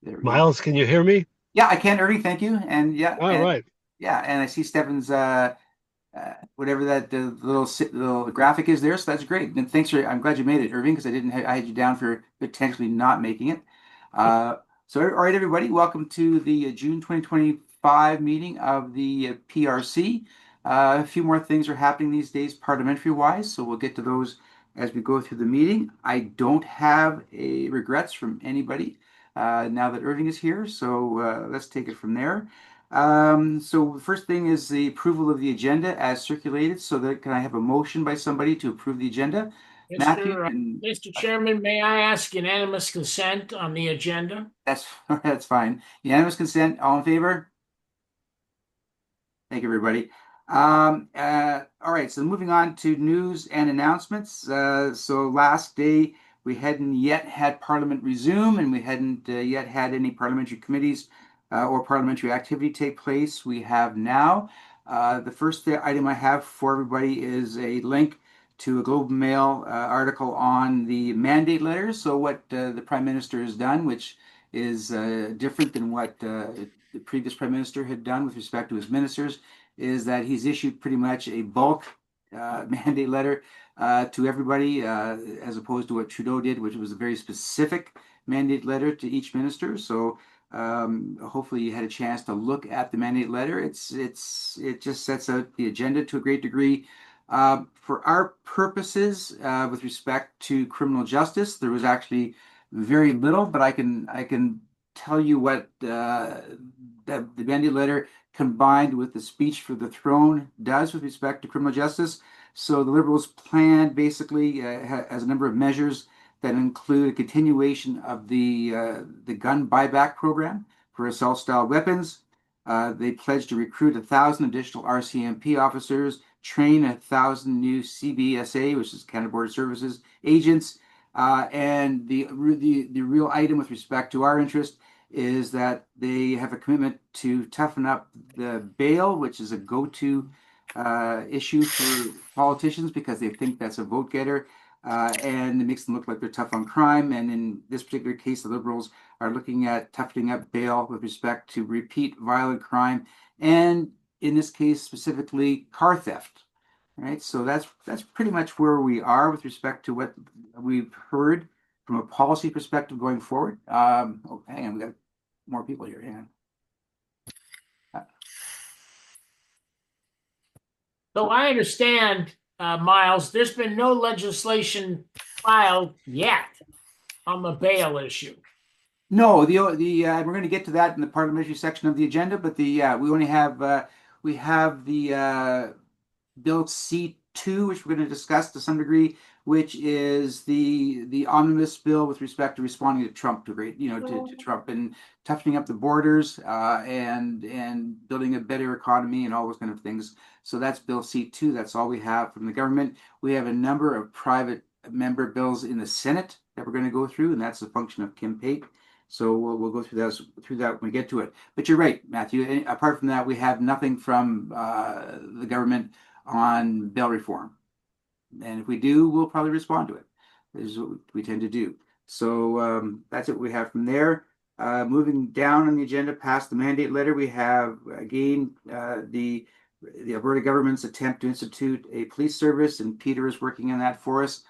There we go. Miles, can you hear me? Yeah, I can, Irving. Thank you. All right. And I see Stefan's whatever that little graphic is there. So that's great. And thanks for. I'm glad you made it, Irving, because I had you down for potentially not making it. Uh, all right, everybody, welcome to the June 2025 meeting of the PRC. A few more things are happening these days, parliamentary wise, so we'll get to those as we go through the meeting. I don't have a regrets from anybody now that Irving is here, so let's take it from there. So the first thing is the approval of the agenda as circulated. So that can I have a motion by somebody to approve the agenda? Matthew, Mr. and Mr. Chairman, may I ask unanimous consent on the agenda? that's that's fine. Unanimous consent. All in favor? Thank you, everybody. All right, so moving on to news and announcements. So last day we hadn't yet had Parliament resume, and we hadn't yet had any parliamentary committees or parliamentary activity take place. We have now. The first item I have for everybody is a link to a Globe and Mail article on the mandate letters. So what the Prime Minister has done, which is different than what the previous Prime Minister had done with respect to his ministers, is that he's issued pretty much a bulk mandate letter to everybody, as opposed to what Trudeau did, which was a very specific mandate letter to each minister. So hopefully you had a chance to look at the mandate letter. It just sets out the agenda to a great degree. For our purposes, with respect to criminal justice, there was actually very little, but I can tell you what the mandate letter combined with the speech for the throne does with respect to criminal justice. So the Liberals plan basically has a number of measures that include a continuation of the gun buyback program for assault-style weapons. They pledge to recruit 1,000 additional RCMP officers, train 1,000 new CBSA, which is Canada Border Services agents, and the real item with respect to our interest is that they have a commitment to toughen up the bail, which is a go-to issue for politicians because they think that's a vote getter. And it makes them look like they're tough on crime. And in this particular case, the Liberals are looking at toughening up bail with respect to repeat violent crime, and in this case specifically car theft. Right, so that's pretty much where we are with respect to what we've heard from a policy perspective going forward. Oh, hang on, we got more people here. Hang on. So I understand, Miles, there's been no legislation filed yet on the bail issue. No, the we're going to get to that in the parliamentary section of the agenda, but the we only have we have the Bill C2, which we're going to discuss to some degree, which is the omnibus bill with respect to responding to Trump, to Trump and toughening up the borders and building a better economy and all those kind of things. So that's Bill C2. That's all we have from the government. We have a number of private member bills in the Senate that we're going to go through, and that's a function of Kim Pate. So we'll go through that when we get to it. But you're right, Matthew. Apart from that, we have nothing from the government on bail reform. And if we do, we'll probably respond to it. This is what we tend to do. So that's what we have from there. Moving down on the agenda past the mandate letter, we have again the Alberta government's attempt to institute a police service, and Peter is working on that for us.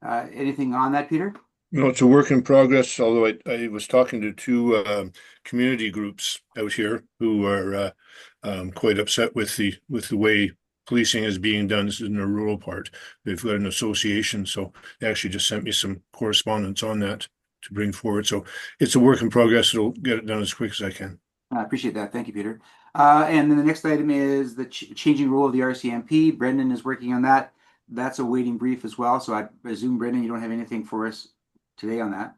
Anything on that, Peter? No, it's a work in progress, although I was talking to two community groups out here who are quite upset with the way policing is being done. This is in the rural part. They've got an association, so they actually just sent me some correspondence on that to bring forward. So it's a work in progress. It'll get it done as quick as I can. I appreciate that. Thank you, Peter. And then the next item is the changing role of the RCMP. Brendan is working on that. That's a waiting brief as well. So I presume, Brendan, you don't have anything for us today on that.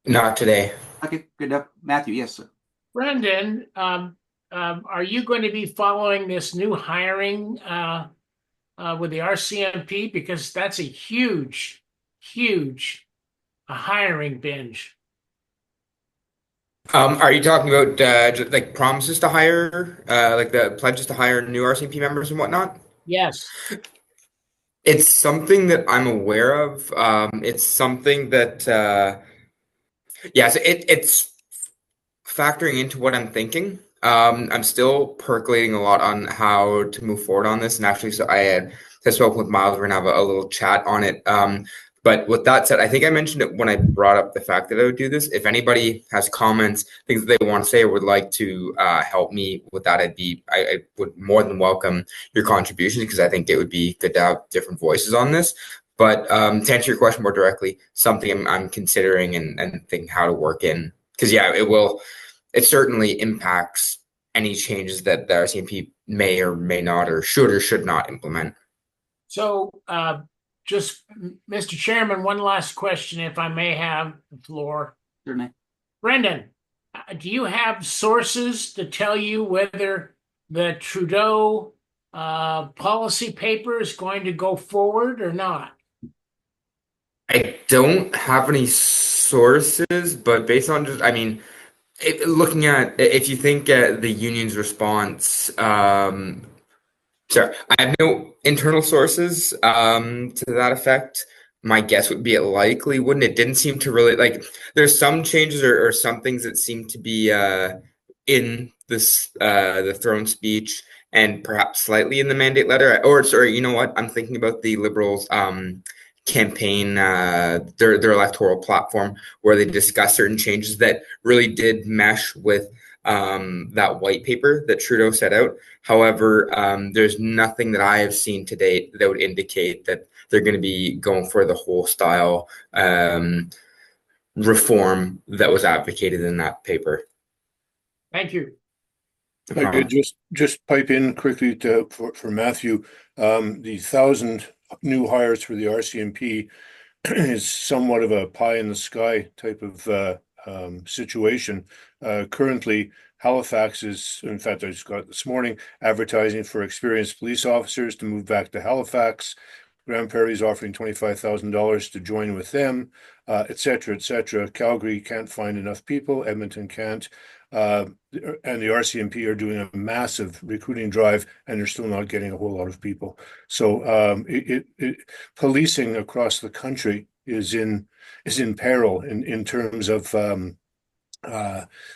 Not today. Okay, good enough. Matthew, yes, sir. Brendan, are you going to be following this new hiring with the RCMP? Because that's a huge, huge hiring binge. Are you talking about like promises to hire, like the pledges to hire new RCMP members and whatnot? Yes. It's something that I'm aware of. It's something that Yeah, so it's factoring into what I'm thinking. I'm still percolating a lot on how to move forward on this, and actually, so had spoken with Miles. We're gonna have a little chat on it. But with that said, I think I mentioned it when I brought up the fact that I would do this. If anybody has comments, things that they want to say, or would like to help me with that, I would more than welcome your contributions because I think it would be good to have different voices on this. But to answer your question more directly, something I'm considering and thinking how to work in because yeah, it certainly impacts any changes that the RCMP may or may not or should not implement. So, just Mr. Chairman, one last question, if I may have the floor. Certainly. Brendan, do you have sources to tell you whether the Trudeau policy paper is going to go forward or not? I don't have any sources, but based on just, I mean, looking at if you think the union's response, sorry, I have no internal sources to that effect. My guess would be it likely wouldn't. It didn't seem to really like. There's some changes or some things that seem to be in this the throne speech and perhaps slightly in the mandate letter. Or sorry, you know what? I'm thinking about the Liberals campaign, their electoral platform, where they discuss certain changes that really did mesh with that white paper that Trudeau set out. However, there's nothing that I have seen to date that would indicate that they're going to be going for the whole style reform that was advocated in that paper. Thank you. No I could problem. just pipe in quickly for Matthew. The 1,000 new hires for the RCMP is somewhat of a pie in the sky type of situation. Currently, Halifax is, in fact, I just got this morning, advertising for experienced police officers to move back to Halifax. Grand Prairie's offering $25,000 to join with them, et cetera, et cetera. Calgary can't find enough people. Edmonton can't. And the RCMP are doing a massive recruiting drive, and they're still not getting a whole lot of people. So policing across the country is in peril in terms of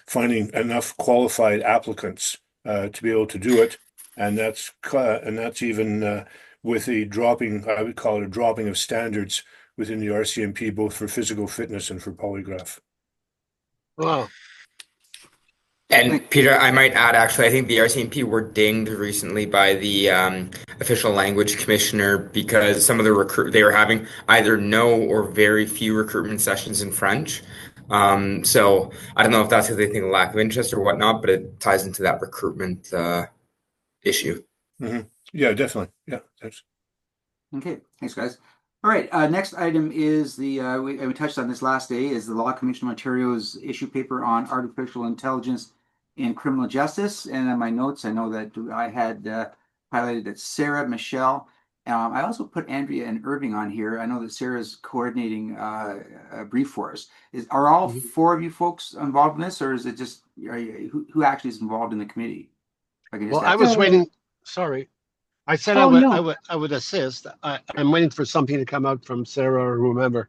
finding enough qualified applicants to be able to do it, and that's even with a dropping, I would call it a dropping of standards within the RCMP, both for physical fitness and for polygraph. Wow. And Peter, I might add, actually, I think the RCMP were dinged recently by the official language commissioner because some of the they were having either no or very few recruitment sessions in French. So I don't know if that's because they think of lack of interest or whatnot, but it ties into that recruitment issue. Mm-hmm. Yeah, definitely. Yeah, that's Okay, thanks, guys. All right, next item is we touched on this last day, is the Law Commission of Ontario's issue paper on artificial intelligence in criminal justice. And in my notes, I know that I had highlighted that Sarah, Michelle, I also put Andrea and Irving on here. I know that Sarah's coordinating a brief for us. Are all four of you folks involved in this, or is it just who actually is involved in the committee? If I can just Well, I ask. was waiting. Sorry. I said Oh, no. I would assist. I'm waiting for something to come out from Sarah or whomever.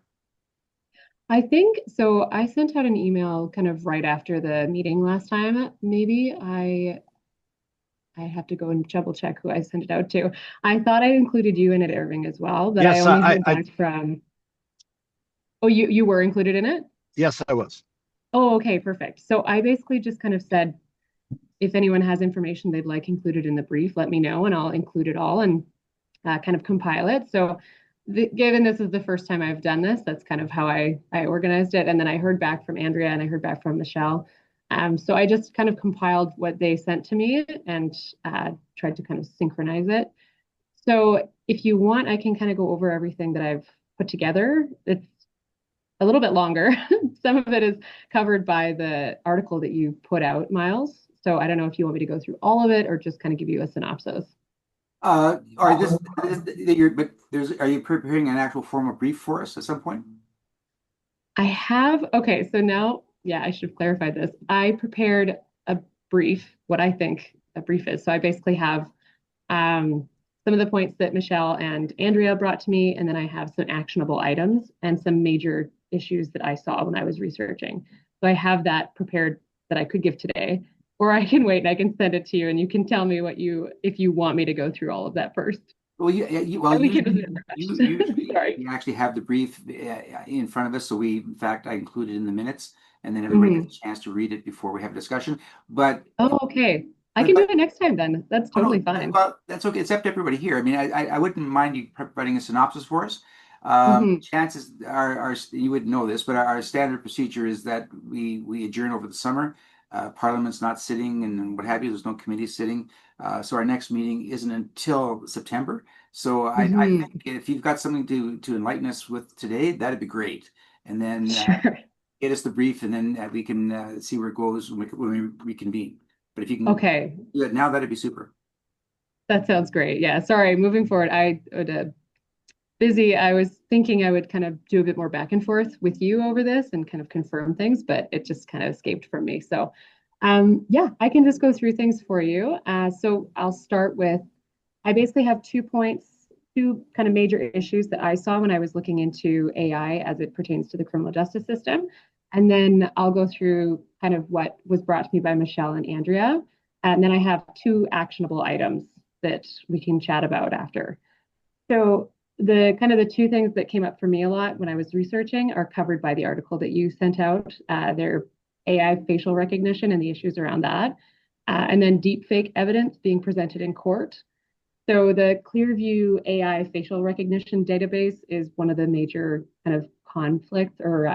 I think so. I sent out an email kind of right after the meeting last time. Maybe I have to go and double check who I sent it out to. I thought I included you in it, Irving, as well, but I Yes, only heard back from. Oh, you were included in it? yes, I was. Oh, okay, perfect. So I basically just kind of said, if anyone has information they'd like included in the brief, let me know and I'll include it all and kind of compile it. So given this is the first time I've done this, that's kind of how I organized it. And then I heard back from Andrea and I heard back from Michelle. So I just kind of compiled what they sent to me and tried to kind of synchronize it. So if you want, I can kind of go over everything that I've put together. It's a little bit longer. Some of it is covered by the article that you put out, Miles. So I don't know if you want me to go through all of it or just kind of give you a synopsis. Are you preparing an actual formal brief for us at some point? I have, okay, so now, yeah, I should have clarified this. I prepared a brief, what I think a brief is. So I basically have some of the points that Michelle and Andrea brought to me, and then I have some actionable items and some major issues that I saw when I was researching. So I have that prepared that I could give today, or I can wait and I can send it to you and you can tell me if you want me to go through all of that first. Well, well, And we can usually sorry. we actually have the brief in front of us. So in fact, I included in the minutes, and then everybody gets a chance to read it before we have a discussion. But Oh, okay. I can do it next time then. That's oh, no, totally fine. well, that's okay. It's up to everybody here. I mean, I wouldn't mind you providing a synopsis for us. Chances are you wouldn't know this, but our standard procedure is that we adjourn over the summer. Parliament's not sitting and what have you. There's no committee sitting. So our next meeting isn't until September. So I think if you've got something to enlighten us with today, that'd be great. And then Sure. get us the brief, and then we can see where it goes when we reconvene. But if you can Okay. do it now, that'd be super. That sounds great. Yeah. Sorry. Moving forward, I would busy. I was thinking I would kind of do a bit more back and forth with you over this and kind of confirm things, but it just kind of escaped from me. So, yeah, I can just go through things for you. So I'll start with, I basically have 2 points, two kind of major issues that I saw when I was looking into AI as it pertains to the criminal justice system. And then I'll go through kind of what was brought to me by Michelle and Andrea. And then I have two actionable items that we can chat about after. So the kind of the two things that came up for me a lot when I was researching are covered by the article that you sent out. They're AI facial recognition and the issues around that, and then deepfake evidence being presented in court. So the Clearview AI facial recognition database is one of the major kind of conflicts or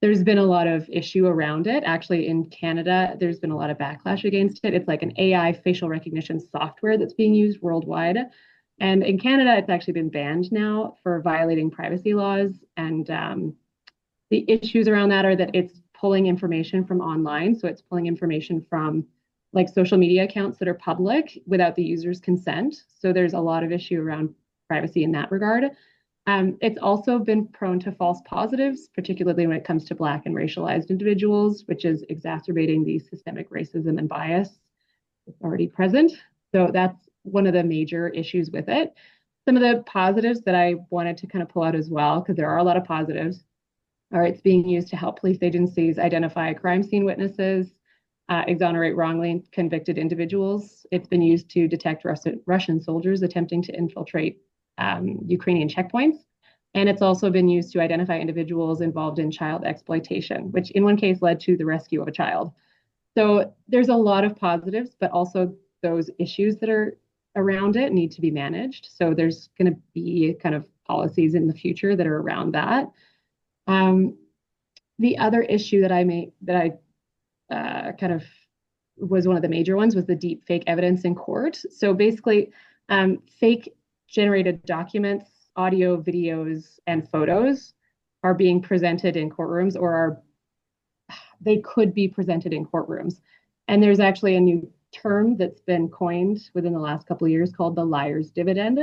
there's been a lot of issue around it. Actually, in Canada, there's been a lot of backlash against it. It's like an AI facial recognition software that's being used worldwide. And in Canada, it's actually been banned now for violating privacy laws. And the issues around that are that it's pulling information from online. So it's pulling information from like social media accounts that are public without the user's consent. So there's a lot of issue around privacy in that regard. It's also been prone to false positives, particularly when it comes to Black and racialized individuals, which is exacerbating the systemic racism and bias that's already present. So that's one of the major issues with it. Some of the positives that I wanted to kind of pull out as well, because there are a lot of positives, are it's being used to help police agencies identify crime scene witnesses, exonerate wrongly convicted individuals. It's been used to detect Russian soldiers attempting to infiltrate Ukrainian checkpoints. And it's also been used to identify individuals involved in child exploitation, which in one case led to the rescue of a child. So there's a lot of positives, but also those issues that are around it need to be managed. So there's going to be kind of policies in the future that are around that. The other issue that I kind of was one of the major ones was the deep fake evidence in court. So basically, fake generated documents, audio, videos, and photos are being presented in courtrooms or they could be presented in courtrooms. And there's actually a new term that's been coined within the last couple of years called the liar's dividend,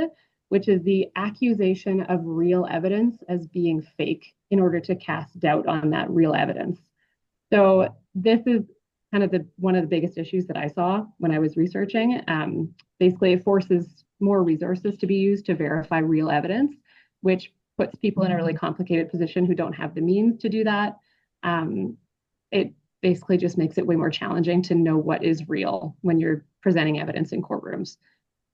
which is the accusation of real evidence as being fake in order to cast doubt on that real evidence. So this is kind of one of the biggest issues that I saw when I was researching. Basically, it forces more resources to be used to verify real evidence, which puts people in a really complicated position who don't have the means to do that. It basically just makes it way more challenging to know what is real when you're presenting evidence in courtrooms.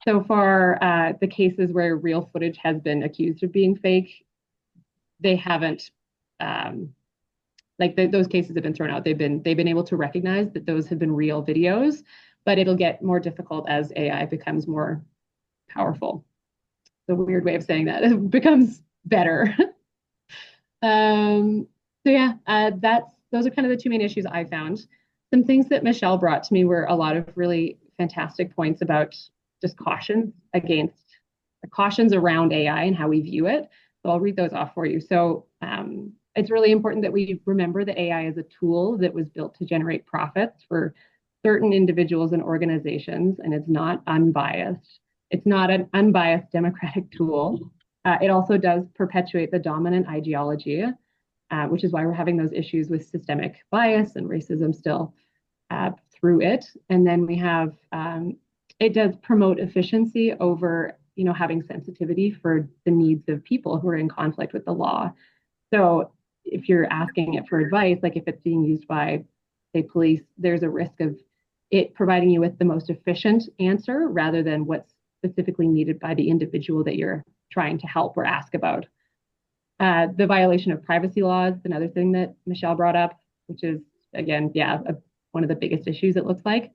So far, the cases where real footage has been accused of being fake, they haven't, those cases have been thrown out. They've been able to recognize that those have been real videos, but it'll get more difficult as AI becomes more powerful. The weird way of saying that, it becomes better. So yeah, those are kind of the two main issues I found. Some things that Michelle brought to me were a lot of really fantastic points about just cautions around AI and how we view it. So I'll read those off for you. So it's really important that we remember that AI is a tool that was built to generate profits for certain individuals and organizations, and it's not unbiased. It's not an unbiased democratic tool. It also does perpetuate the dominant ideology, which is why we're having those issues with systemic bias and racism still through it. And then we have, it does promote efficiency over, having sensitivity for the needs of people who are in conflict with the law. So if you're asking it for advice, like if it's being used by, say, police, there's a risk of it providing you with the most efficient answer rather than what's specifically needed by the individual that you're trying to help or ask about. The violation of privacy laws, another thing that Michelle brought up, which is, again, yeah, one of the biggest issues it looks like.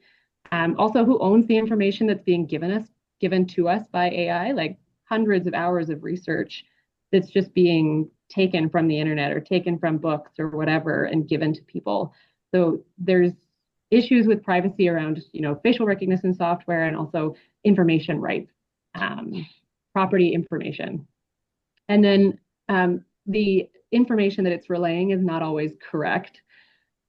Also, who owns the information that's being given to us by AI? Like hundreds of hours of research that's just being taken from the internet or taken from books or whatever and given to people. So there's issues with privacy around, facial recognition software and also information rights, property information. And then the information that it's relaying is not always correct.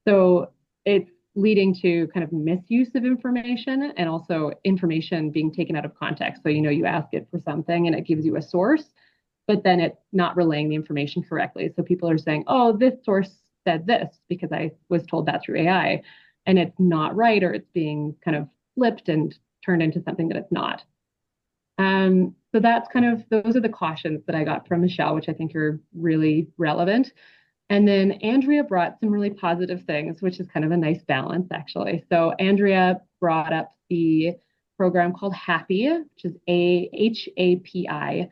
So it's leading to kind of misuse of information and also information being taken out of context. So, you ask it for something and it gives you a source, but then it's not relaying the information correctly. So people are saying, oh, this source said this because I was told that through AI, and it's not right, or it's being kind of flipped and turned into something that it's not. So that's those are the cautions that I got from Michelle, which I think are really relevant. And then Andrea brought some really positive things, which is kind of a nice balance, actually. So Andrea brought up the program called HAPI, which is HAPI.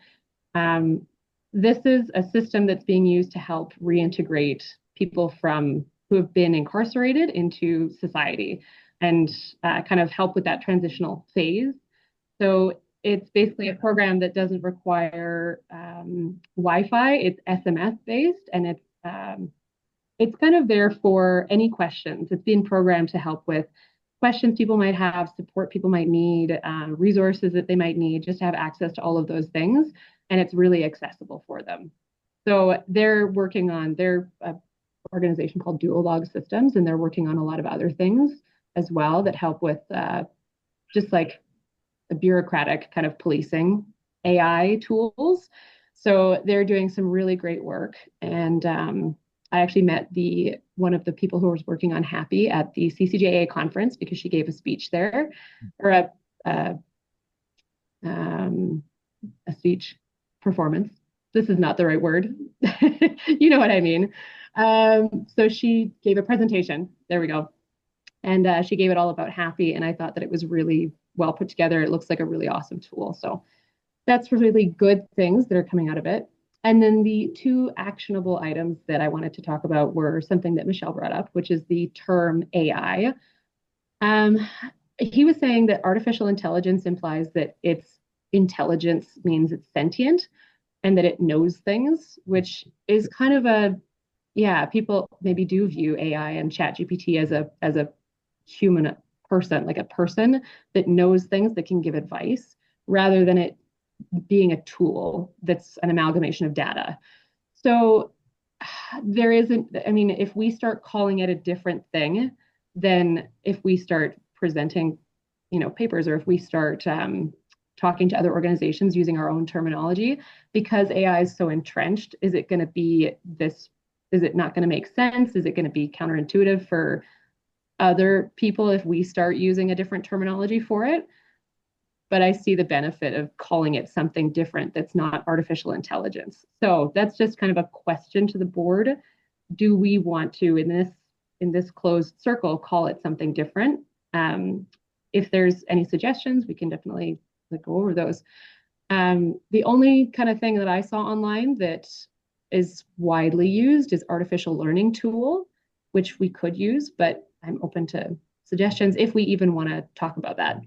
This is a system that's being used to help reintegrate people who have been incarcerated into society and kind of help with that transitional phase. So it's basically a program that doesn't require Wi-Fi. It's SMS based, and it's kind of there for any questions. It's being programmed to help with questions people might have, support people might need, resources that they might need, just to have access to all of those things. And it's really accessible for them. So they're working on their organization called Duolog Systems, and they're working on a lot of other things as well that help with just like the bureaucratic kind of policing AI tools. So they're doing some really great work. And I actually met one of the people who was working on HAPI at the CCJA conference because she gave a speech there, or a speech performance. This is not the right word. You know what I mean. So she gave a presentation. There we go. And she gave it all about HAPI. And I thought that it was really well put together. It looks like a really awesome tool. So that's really good things that are coming out of it. And then the two actionable items that I wanted to talk about were something that Michelle brought up, which is the term AI. He was saying that artificial intelligence implies that its intelligence means it's sentient and that it knows things, which is kind of people maybe do view AI and ChatGPT as a human person, like a person that knows things, that can give advice, rather than it being a tool that's an amalgamation of data. So there isn't, if we start calling it a different thing, then if we start presenting, papers, or if we start talking to other organizations using our own terminology, because AI is so entrenched, is it going to be this? Is it not going to make sense? Is it going to be counterintuitive for other people if we start using a different terminology for it? But I see the benefit of calling it something different that's not artificial intelligence. So that's just kind of a question to the board. Do we want to, in this closed circle, call it something different? If there's any suggestions, we can definitely go over those. The only kind of thing that I saw online that is widely used is artificial learning tool, which we could use, but I'm open to suggestions if we even want to talk about that.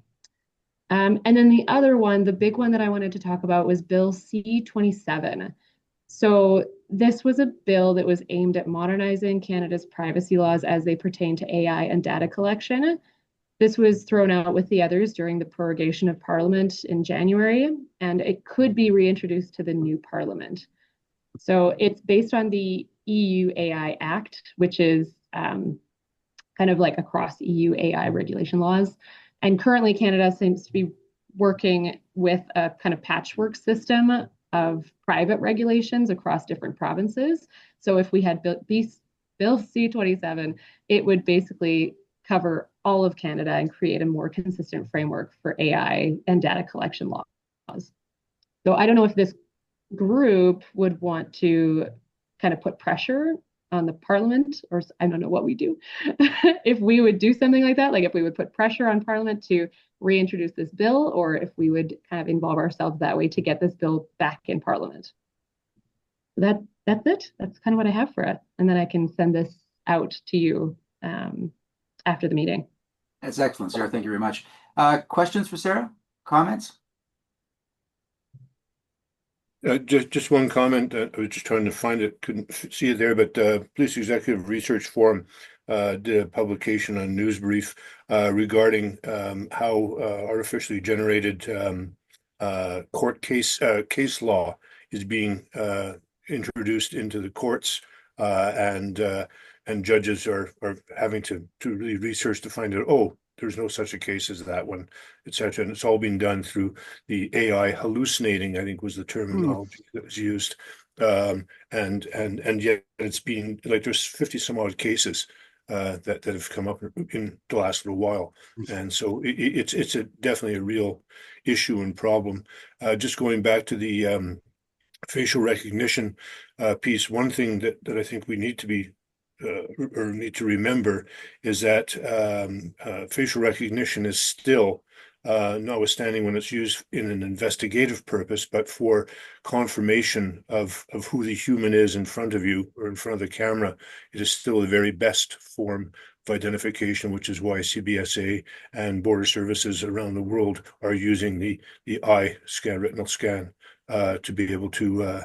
And then the other one, the big one that I wanted to talk about, was Bill C-27. So this was a bill that was aimed at modernizing Canada's privacy laws as they pertain to AI and data collection. This was thrown out with the others during the prorogation of Parliament in January, and it could be reintroduced to the new Parliament. So it's based on the EU AI Act, which is kind of like across EU AI regulation laws. And currently, Canada seems to be working with a kind of patchwork system of private regulations across different provinces. So if we had Bill C-27, it would basically cover all of Canada and create a more consistent framework for AI and data collection laws. So I don't know if this group would want to kind of put pressure on the parliament, or I don't know what we do, if we would do something like that, like if we would put pressure on parliament to reintroduce this bill, or if we would kind of involve ourselves that way to get this bill back in parliament. So that's it. That's kind of what I have for it. And then I can send this out to you after the meeting. That's excellent, Sarah. Thank you very much. Questions for Sarah? Comments? Just one comment. I was just trying to find it, couldn't see it there, but Police Executive Research Forum did a publication on Newsbrief regarding how artificially generated court case law is being introduced into the courts, and judges are having to really research to find out, oh, there's no such a case as that one, etc. And it's all being done through the AI hallucinating, I think was the terminology that was used. And yet it's being like there's 50 some odd cases that have come up in the last little while. And so it's definitely a real issue and problem. Just going back to the facial recognition piece, one thing that I think we need to be or need to remember is that facial recognition is still, notwithstanding when it's used in an investigative purpose, but for confirmation of who the human is in front of you or in front of the camera, it is still the very best form of identification, which is why CBSA and border services around the world are using the eye scan, retinal scan, to be able to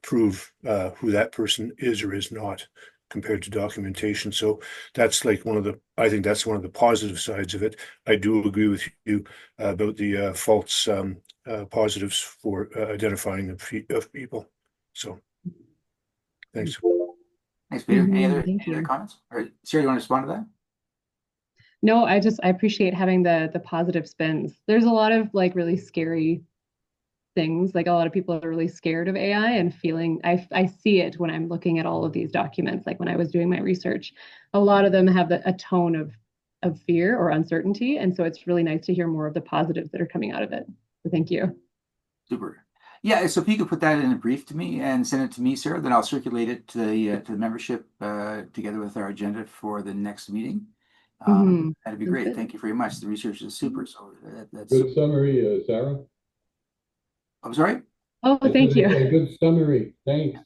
prove who that person is or is not, compared to documentation. So that's like I think that's one of the positive sides of it. I do agree with you about the false positives for identifying of people. So thanks. Thanks, Peter. Any other Thank you. comments? Or Sarah, you want to respond to that? No, I appreciate having the positive spins. There's a lot of like really scary things. Like a lot of people are really scared of AI and feeling, I see it when I'm looking at all of these documents. Like when I was doing my research, a lot of them have a tone of fear or uncertainty. And so it's really nice to hear more of the positives that are coming out of it. So thank you. Super. Yeah, so if you could put that in a brief to me and send it to me, Sarah, then I'll circulate it to the membership together with our agenda for the next meeting. That'd be great. Thank you very much. The research is super. So that's good summary, Sarah. I'm sorry? Oh, thank you. A good summary. Thanks.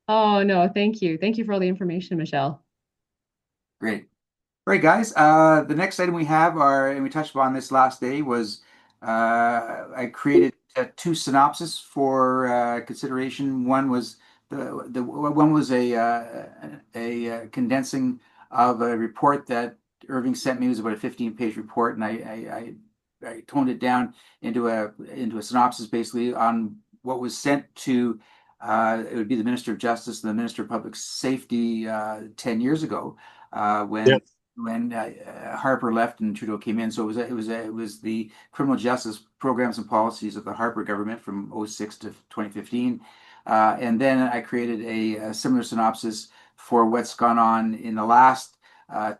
Oh, no, thank you. Thank you for all the information, Michelle. Great. All right, guys. The next item we have and we touched upon this last day, was I created two synopses for consideration. One was one was a condensing of a report that Irving sent me. It was about a 15-page report, and I toned it down into a synopsis, basically on what was sent to it would be the Minister of Justice and the Minister of Public Safety 10 years ago when Harper left and Trudeau came in. So it was the criminal justice programs and policies of the Harper government from 2006 to 2015. And then I created a similar synopsis for what's gone on in the last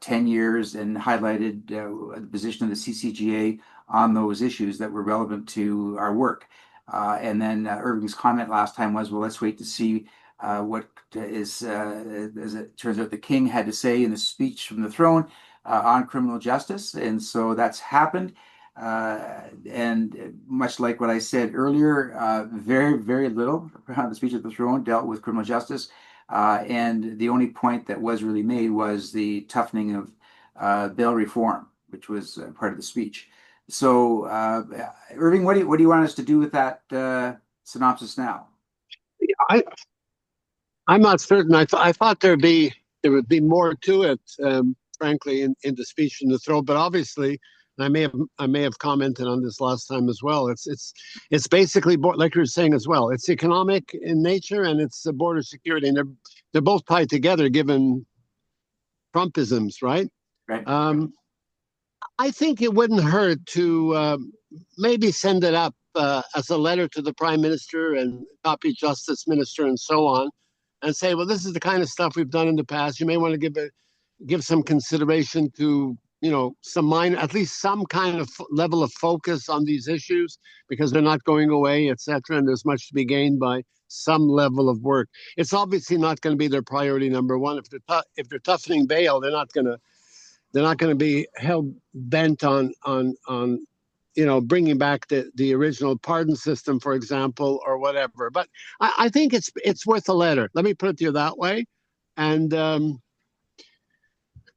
10 years and highlighted the position of the CCGA on those issues that were relevant to our work. And then Irving's comment last time was, well, let's wait to see what is, as it turns out, the King had to say in the speech from the throne on criminal justice. And so that's happened. And much like what I said earlier, very, very little on the speech of the throne dealt with criminal justice. And the only point that was really made was the toughening of bail reform, which was part of the speech. So, Irving, what do you want us to do with that synopsis now? I'm not certain. I thought there would be more to it, frankly, in the speech from the throne. But obviously, and I may have commented on this last time as well. It's basically, like you were saying as well, it's economic in nature and it's border security, and they're both tied together given Trumpisms, right? Right. I think it wouldn't hurt to maybe send it up as a letter to the Prime Minister and copy Justice Minister and so on, and say, well, this is the kind of stuff we've done in the past. You may want to give some consideration to, at least some kind of level of focus on these issues, because they're not going away, etc. And there's much to be gained by some level of work. It's obviously not going to be their priority number one. If they're toughening bail, they're not going to be hell bent on bringing back the original pardon system, for example, or whatever. But I think it's worth a letter. Let me put it to you that way. And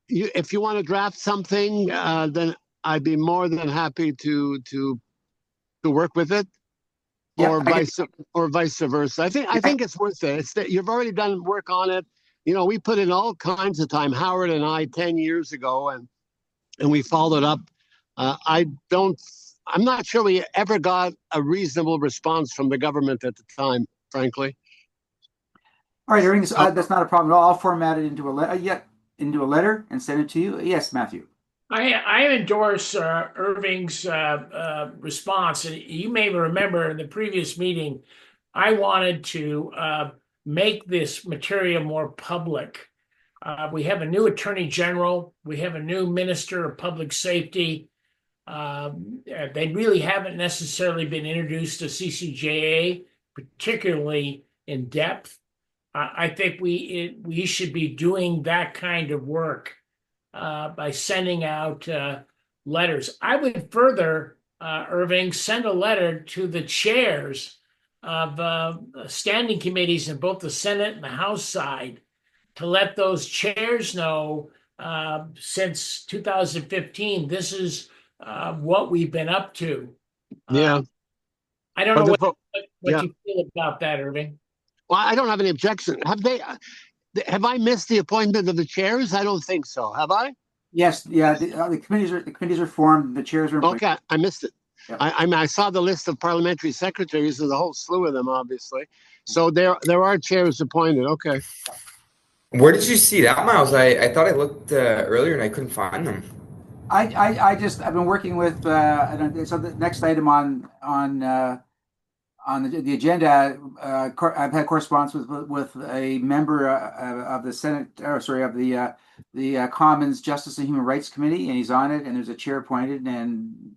if you want to draft something, then I'd be more than happy to work with it, Yeah, or vice versa. I think it's worth it. It's that you've already done work on it. We put in all kinds of time, Howard and I, 10 years ago, and we followed up. I'm not sure we ever got a reasonable response from the government at the time, frankly. All right, Irving, that's not a problem at all. I'll format it into a letter and send it to you. Yes, Matthew. I endorse Irving's response. And you may remember in the previous meeting, I wanted to make this material more public. We have a new attorney general. We have a new minister of public safety. They really haven't necessarily been introduced to CCJA, particularly in depth. I think we should be doing that kind of work by sending out letters. I would further, Irving, send a letter to the chairs of standing committees in both the Senate and the House side to let those chairs know since 2015, this is what we've been up to. Yeah. I don't know what yeah. you feel about that, Irving. Well, I don't have any objection. Have I missed the appointment of the chairs? I don't think so. Have I? Yes. Yeah. The committees are formed. The chairs are appointed. Okay, I missed it. Yep. I saw the list of parliamentary secretaries. There's a whole slew of them, obviously. So there are chairs appointed. Okay. Where did you see that, Miles? I thought I looked earlier and I couldn't find them. I've been working with so the next item on the agenda. I've had correspondence with a member of the Senate, or sorry, of the Commons Justice and Human Rights Committee, and he's on it. And there's a chair appointed. And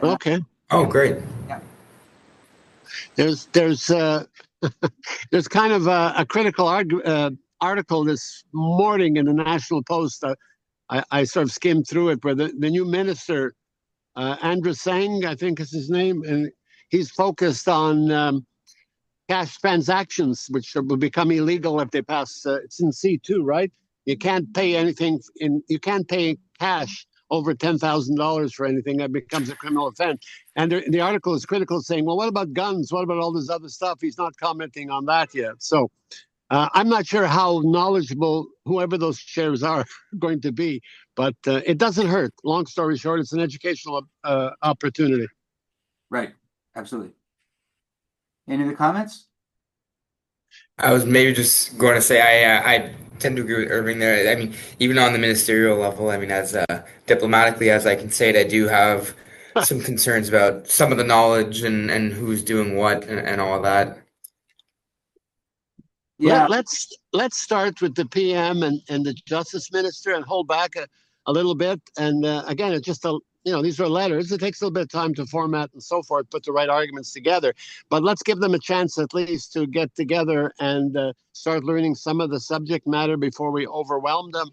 okay. Oh, great. Yeah. There's there's kind of a critical article this morning in the National Post. I sort of skimmed through it, where the new minister, Andrew Singh, I think is his name, and he's focused on cash transactions, which will become illegal if they pass. It's in C2, right? You can't pay you can't pay cash over $10,000 for anything. That becomes a criminal offense. And the article is critical, saying, well, what about guns? What about all this other stuff? He's not commenting on that yet. So I'm not sure how knowledgeable whoever those chairs are going to be, but it doesn't hurt. Long story short, it's an educational opportunity. Right. Absolutely. Any other comments? I was maybe just going to say I tend to agree with Irving there. I mean, even on the ministerial level, I mean, as diplomatically as I can say it, I do have some concerns about some of the knowledge and who's doing what and all that. Yeah, let's start with the PM and the Justice Minister and hold back a little bit. And again, it's just these are letters. It takes a little bit of time to format and so forth, put the right arguments together. But let's give them a chance at least to get together and start learning some of the subject matter before we overwhelm them.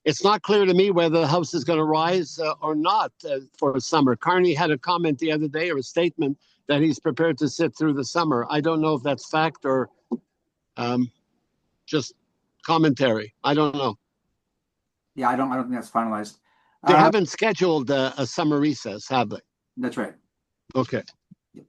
It's not clear to me whether the House is going to rise or not for summer. Carney had a comment the other day, or a statement, that he's prepared to sit through the summer. I don't know if that's fact or just commentary. I don't know. Yeah, I don't think that's finalized. They haven't scheduled a summer recess, have they? That's right. Okay. All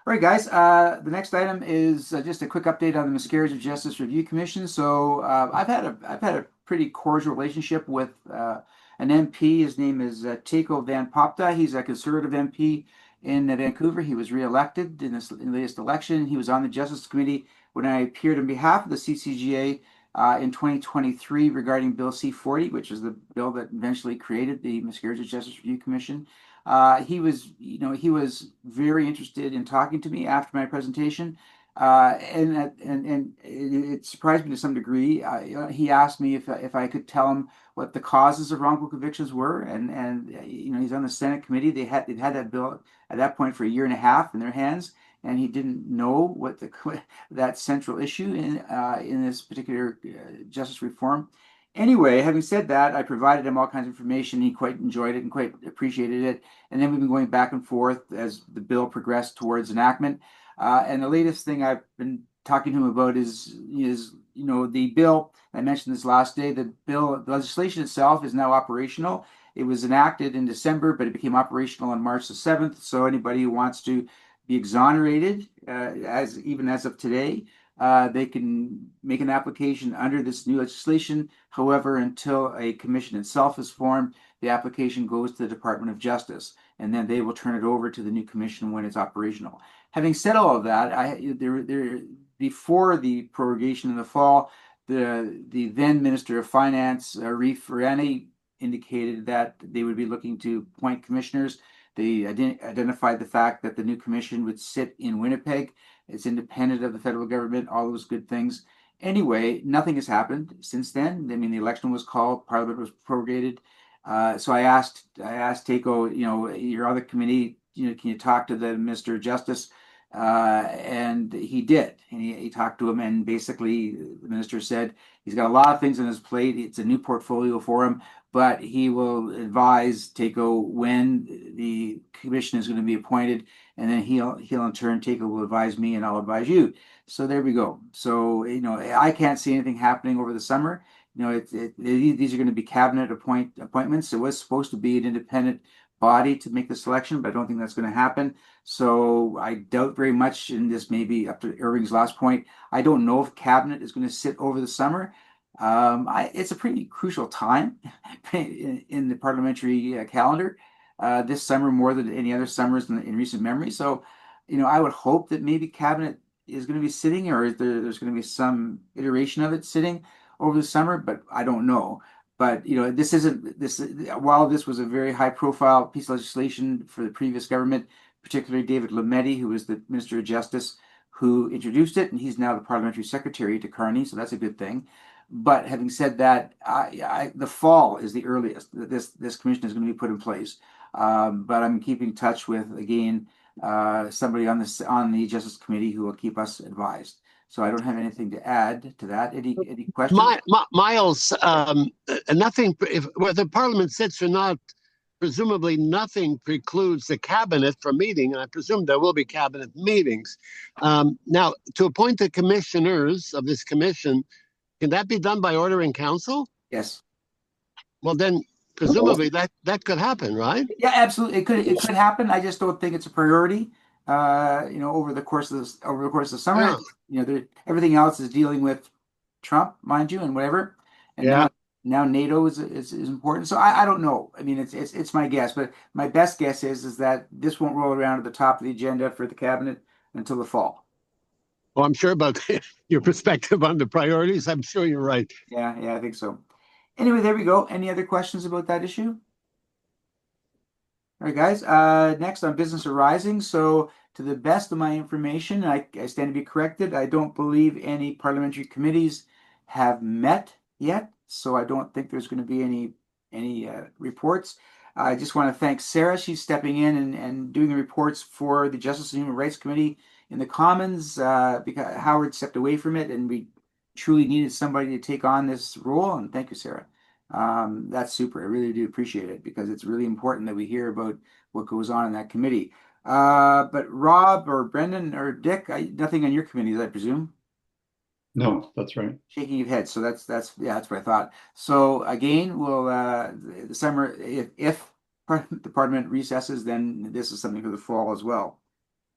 right, guys. The next item is just a quick update on the Miscarriage of Justice Review Commission. So I've had a pretty cordial relationship with an MP. His name is Teiko Van Popta. He's a Conservative MP in Vancouver. He was reelected in the latest election. He was on the Justice Committee when I appeared on behalf of the CCGA in 2023 regarding Bill C-40, which is the bill that eventually created the Miscarriage of Justice Review Commission. He was very interested in talking to me after my presentation, and it surprised me to some degree. He asked me if I could tell him what the causes of wrongful convictions were, and he's on the Senate committee. They've had that bill at that point for a year and a half in their hands, and he didn't know what that central issue in this particular justice reform. Anyway, having said that, I provided him all kinds of information. He quite enjoyed it and quite appreciated it. And then we've been going back and forth as the bill progressed towards enactment. And the latest thing I've been talking to him about is the bill. I mentioned this last day. The legislation itself is now operational. It was enacted in December, but it became operational on March the 7th. So anybody who wants to be exonerated, even as of today, they can make an application under this new legislation. However, until a commission itself is formed, the application goes to the Department of Justice, and then they will turn it over to the new commission when it's operational. Having said all of that, before the prorogation in the fall, the then Minister of Finance, Reef Rani, indicated that they would be looking to appoint commissioners. They identified the fact that the new commission would sit in Winnipeg. It's independent of the federal government, all those good things. Anyway, nothing has happened since then. I mean, the election was called, Parliament was prorogated. So I asked Taco, your other committee, can you talk to the Minister of Justice? And he did. And he talked to him, and basically the minister said he's got a lot of things on his plate. It's a new portfolio for him, but he will advise Taco when the commission is going to be appointed, and then he'll in turn, Taco will advise me, and I'll advise you. So there we go. So I can't see anything happening over the summer. These are going to be cabinet appointments. It was supposed to be an independent body to make the selection, but I don't think that's going to happen. So I doubt very much, and this may be up to Irving's last point, I don't know if cabinet is going to sit over the summer. It's a pretty crucial time in the parliamentary calendar this summer, more than any other summers in recent memory. So, I would hope that maybe cabinet is going to be sitting, or there's going to be some iteration of it sitting over the summer, but I don't know. But while this was a very high profile piece of legislation for the previous government, particularly David Lametti, who was the Minister of Justice, who introduced it, and he's now the parliamentary secretary to Carney, so that's a good thing. But having said that, the fall is the earliest that this commission is going to be put in place. But I'm keeping touch with, again, somebody on the Justice Committee who will keep us advised. So I don't have anything to add to that. Any questions? Miles, nothing, whether Parliament sits or not, presumably nothing precludes the cabinet from meeting, and I presume there will be cabinet meetings. Now, to appoint the commissioners of this commission, can that be done by order in council? Yes. Well, then presumably that could happen, right? Yeah, absolutely. It could happen. I just don't think it's a priority. Over the course of the summer, everything else is dealing with Trump, mind you, and whatever. And now NATO is important. So I don't know. I mean, it's my guess, but my best guess is that this won't roll around at the top of the agenda for the cabinet until the fall. Well, I'm sure about your perspective on the priorities. I'm sure you're right. Yeah, I think so. Anyway, there we go. Any other questions about that issue? All right, guys. Next on business arising. So, to the best of my information, I stand to be corrected. I don't believe any parliamentary committees have met yet, so I don't think there's going to be any reports. I just want to thank Sarah. She's stepping in and doing the reports for the Justice and Human Rights Committee in the Commons because Howard stepped away from it, and we truly needed somebody to take on this role. And thank you, Sarah. That's super. I really do appreciate it because it's really important that we hear about what goes on in that committee. But Rob or Brendan or Dick, nothing on your committees, I presume. No, that's right. Shaking your head. So that's what I thought. So again, we'll the summer if the Parliament recesses, then this is something for the fall as well.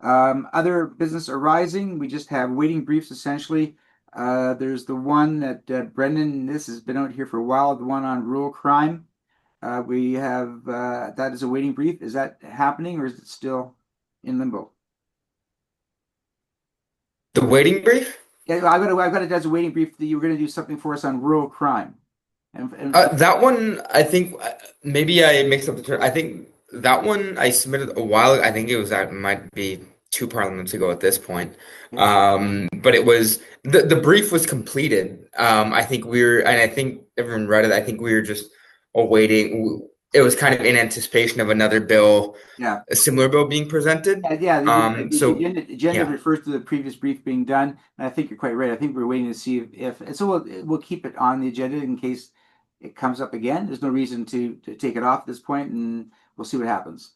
Other business arising, we just have waiting briefs essentially. There's the one that Brendan, this has been out here for a while, the one on rural crime. We have that is a waiting brief. Is that happening or is it still in limbo? The waiting brief? Yeah, I've got it as a waiting brief that you were going to do something for us on rural crime. And That one, I think maybe I mixed up the term. I think that one I submitted a while ago. I think that might be 2 parliaments ago at this point. But it was the brief was completed. I think and I think everyone read it. I think we were just awaiting. it was kind of in anticipation of another bill, Yeah. a similar bill being presented. Yeah, So agenda yeah. refers to the previous brief being done, and I think you're quite right. I think we're waiting to see if and so we'll keep it on the agenda in case it comes up again. There's no reason to take it off at this point, and we'll see what happens.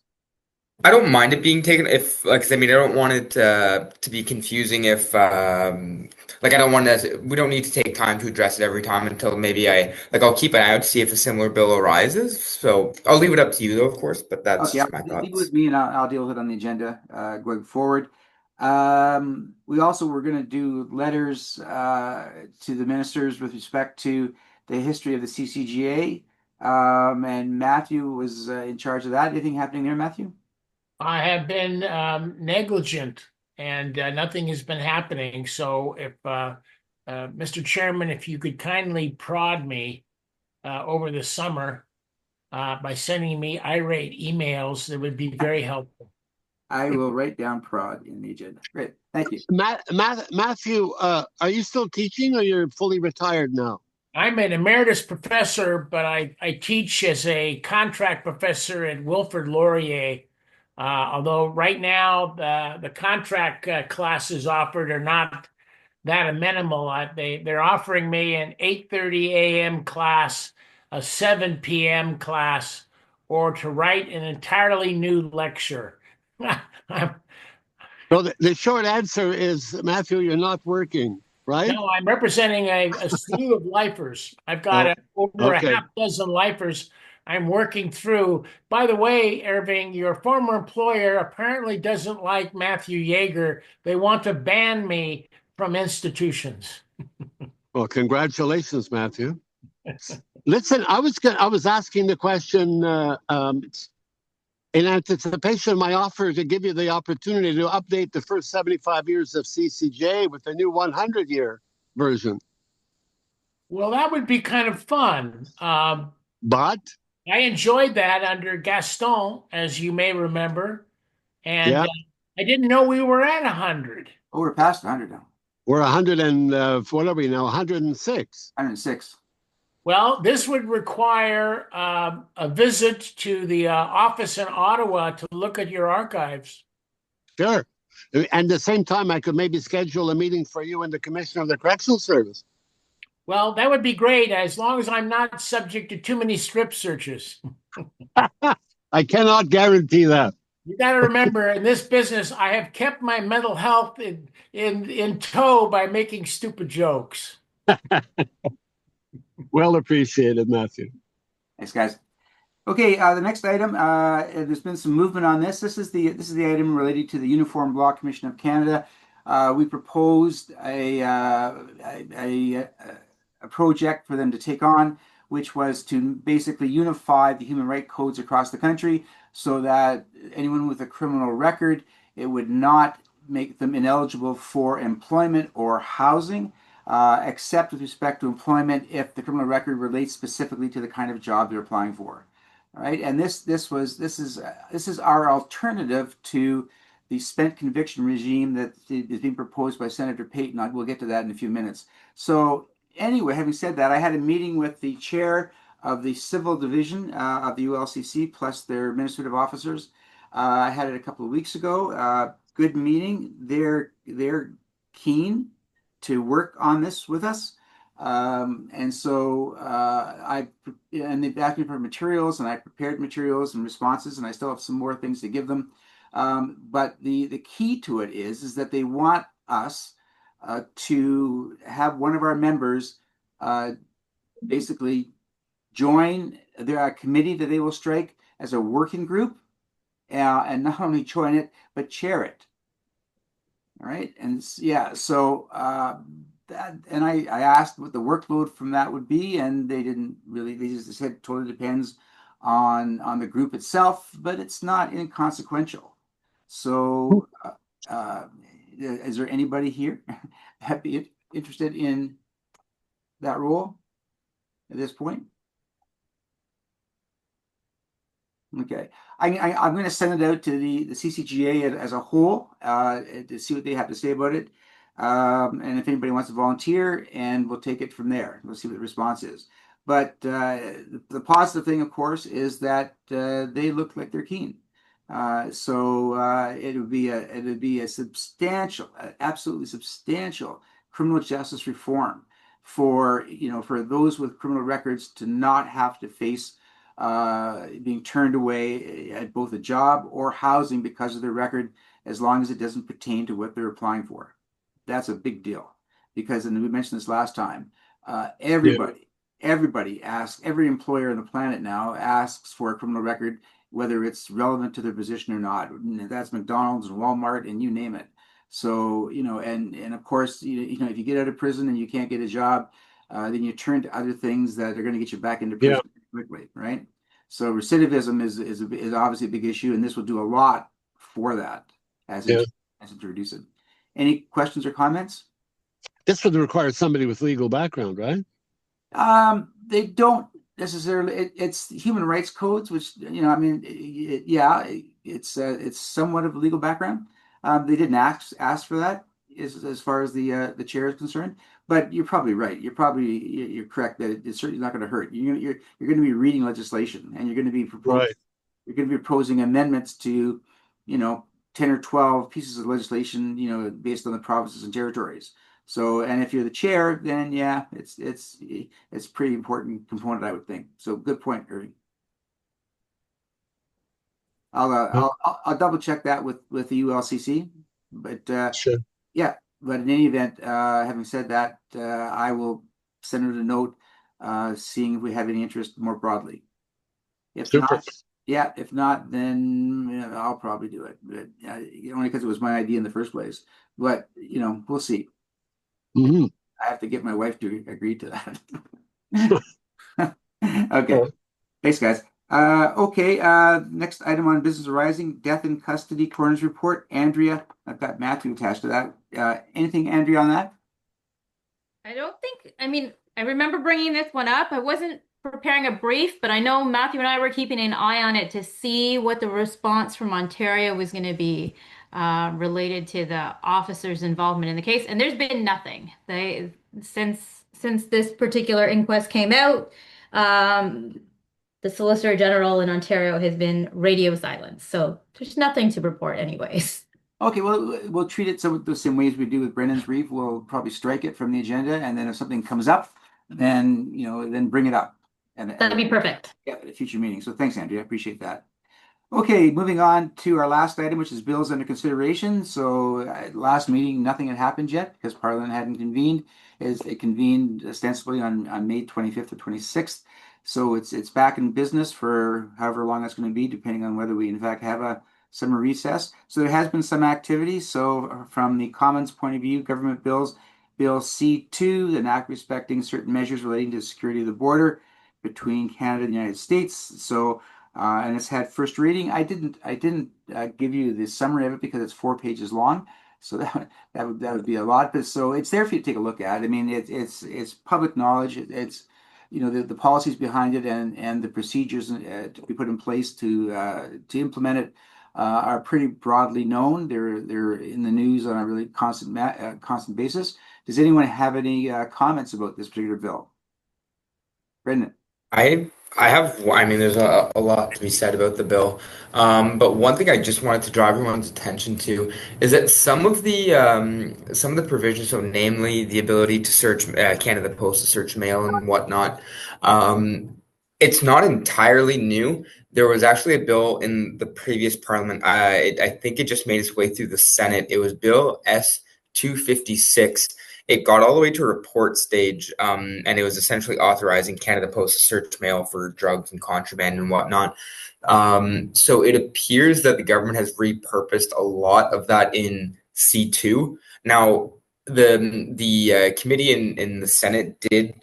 I don't mind it being taken if, like, 'cause I mean, I don't want it to be confusing if, like, I don't want to, we don't need to take time to address it every time until maybe I'll keep an eye out to see if a similar bill arises. So I'll leave it up to you though, of course, but that's Okay, just my leave it thoughts. with me, and I'll deal with it on the agenda going forward. We also were going to do letters to the ministers with respect to the history of the CCGA, and Matthew was in charge of that. Anything happening there, Matthew? I have been negligent and nothing has been happening. So if Mr. Chairman, if you could kindly prod me over the summer by sending me irate emails, that would be very helpful. I will write down prod in the agenda. Great, thank you. Matthew, are you still teaching or you're fully retired now? I'm an emeritus professor, but I teach as a contract professor at Wilfrid Laurier. Although right now the contract classes offered are not that amenable. They're offering me an 8:30 a.m. class, a 7 p.m. class, or to write an entirely new lecture. So the short answer is, Matthew, you're not working, right? No, I'm representing a slew of lifers. I've got over a okay. half dozen lifers I'm working through. By the way, Irving, your former employer apparently doesn't like Matthew Yeager. They want to ban me from institutions. Well, congratulations, Matthew. Listen, I was asking the question in anticipation of my offer to give you the opportunity to update the first 75 years of CCJ with the new 100-year version. Well, that would be kind of fun. But I enjoyed that under Gaston, as you may remember, and yeah, I didn't know we were at 100. Oh, we're past 100 now. we're 100 and what are we now? 106. 106. Well, this would require a visit to the office in Ottawa to look at your archives. Sure. And at the same time, I could maybe schedule a meeting for you and the Commissioner of the Correctional Service. Well, that would be great, as long as I'm not subject to too many strip searches. I cannot guarantee that. You got to remember, in this business, I have kept my mental health in tow by making stupid jokes. Well appreciated, Matthew. Thanks, guys. Okay, the next item. There's been some movement on this. This is the item related to the Uniform Law Commission of Canada. We proposed a project for them to take on, which was to basically unify the human rights codes across the country so that anyone with a criminal record, it would not make them ineligible for employment or housing, except with respect to employment if the criminal record relates specifically to the kind of job they're applying for. All right, and this is our alternative to the spent conviction regime that is being proposed by Senator Payton. We'll get to that in a few minutes. So anyway, having said that, I had a meeting with the chair of the civil division of the ULCC plus their administrative officers. I had it a couple of weeks ago. Good meeting. They're keen to work on this with us. And so they've asked me for materials, and I prepared materials and responses, and I still have some more things to give them. But the key to it is that they want us to have one of our members basically join their committee that they will strike as a working group, and not only join it but chair it. All right, and yeah, so and I asked what the workload from that would be, and they didn't really. They just said it totally depends on the group itself, but it's not inconsequential. So, is there anybody here that be interested in that role at this point? Okay, I'm going to send it out to the CCGA as a whole to see what they have to say about it. And if anybody wants to volunteer, and we'll take it from there. We'll see what the response is. But the positive thing, of course, is that they look like they're keen. It would be a substantial, absolutely substantial criminal justice reform for for those with criminal records to not have to face being turned away at both a job or housing because of their record, as long as it doesn't pertain to what they're applying for. That's a big deal because, and we mentioned this last time, everybody asks, every employer on the planet now asks for a criminal record, whether it's relevant to their position or not. And that's McDonald's and Walmart and you name it. So, and of course, if you get out of prison and you can't get a job, then you turn to other things that are going to get you back into Yeah. prison quickly, right? So recidivism is obviously a big issue, and this will do a lot for that as Yeah. as it to reduce it. Any questions or comments? This would require somebody with legal background, right? They don't necessarily. It's human rights codes, which I mean, it's somewhat of a legal background. They didn't ask for that as far as the chair is concerned. But you're probably right. You're correct that it's certainly not going to hurt. You're going to be reading legislation, and you're going to be Right. you're going to be proposing amendments to 10 or 12 pieces of legislation based on the provinces and territories. So, and if you're the chair, then yeah, it's a pretty important component, I would think. So, good point, Irving. I'll double check that with the ULCC, but Sure. yeah. But in any event, having said that, I will send it a note, seeing if we have any interest more broadly. If Super. not, yeah. If not, then I'll probably do it. But only because it was my idea in the first place. But we'll see. Hmm. I have to get my wife to agree to that. Okay. Oh. Thanks, guys. Okay. Next item on business arising, death in custody coroner's report. Andrea, I've got Matthew attached to that. Anything, Andrea, on that? I mean, I remember bringing this one up. I wasn't preparing a brief, but I know Matthew and I were keeping an eye on it to see what the response from Ontario was going to be related to the officers' involvement in the case. And there's been nothing. Since this particular inquest came out, the Solicitor General in Ontario has been radio silent. So there's nothing to report anyways. Okay, well, we'll treat it the same way as we do with Brendan's brief. We'll probably strike it from the agenda, and then if something comes up, then then bring it up. And That'd be perfect. yeah, at a future meeting. So thanks, Andrea. I appreciate that. Okay, moving on to our last item, which is bills under consideration. So last meeting, nothing had happened yet because Parliament hadn't convened. It convened ostensibly on May 25th or 26th. So it's back in business for however long that's going to be, depending on whether we in fact have a summer recess. So there has been some activity. So from the Commons point of view, government bills, Bill C2, an act respecting certain measures relating to the security of the border between Canada and the United States. So and it's had first reading. I didn't give you the summary of it because it's 4 pages long. So that would be a lot. But so it's there for you to take a look at. I mean, it's public knowledge. It's the policies behind it and the procedures to be put in place to implement it are pretty broadly known. They're in the news on a really constant basis. Does anyone have any comments about this particular bill? Brendan. I have, I mean, there's a lot to be said about the bill. But one thing I just wanted to draw everyone's attention to is that some of the provisions, so namely the ability to search Canada Post to search mail and whatnot, it's not entirely new. There was actually a bill in the previous parliament. I think it just made its way through the Senate. It was Bill S-256. It got all the way to report stage, and it was essentially authorizing Canada Post to search mail for drugs and contraband and whatnot. So it appears that the government has repurposed a lot of that in C2. Now, the committee in the Senate did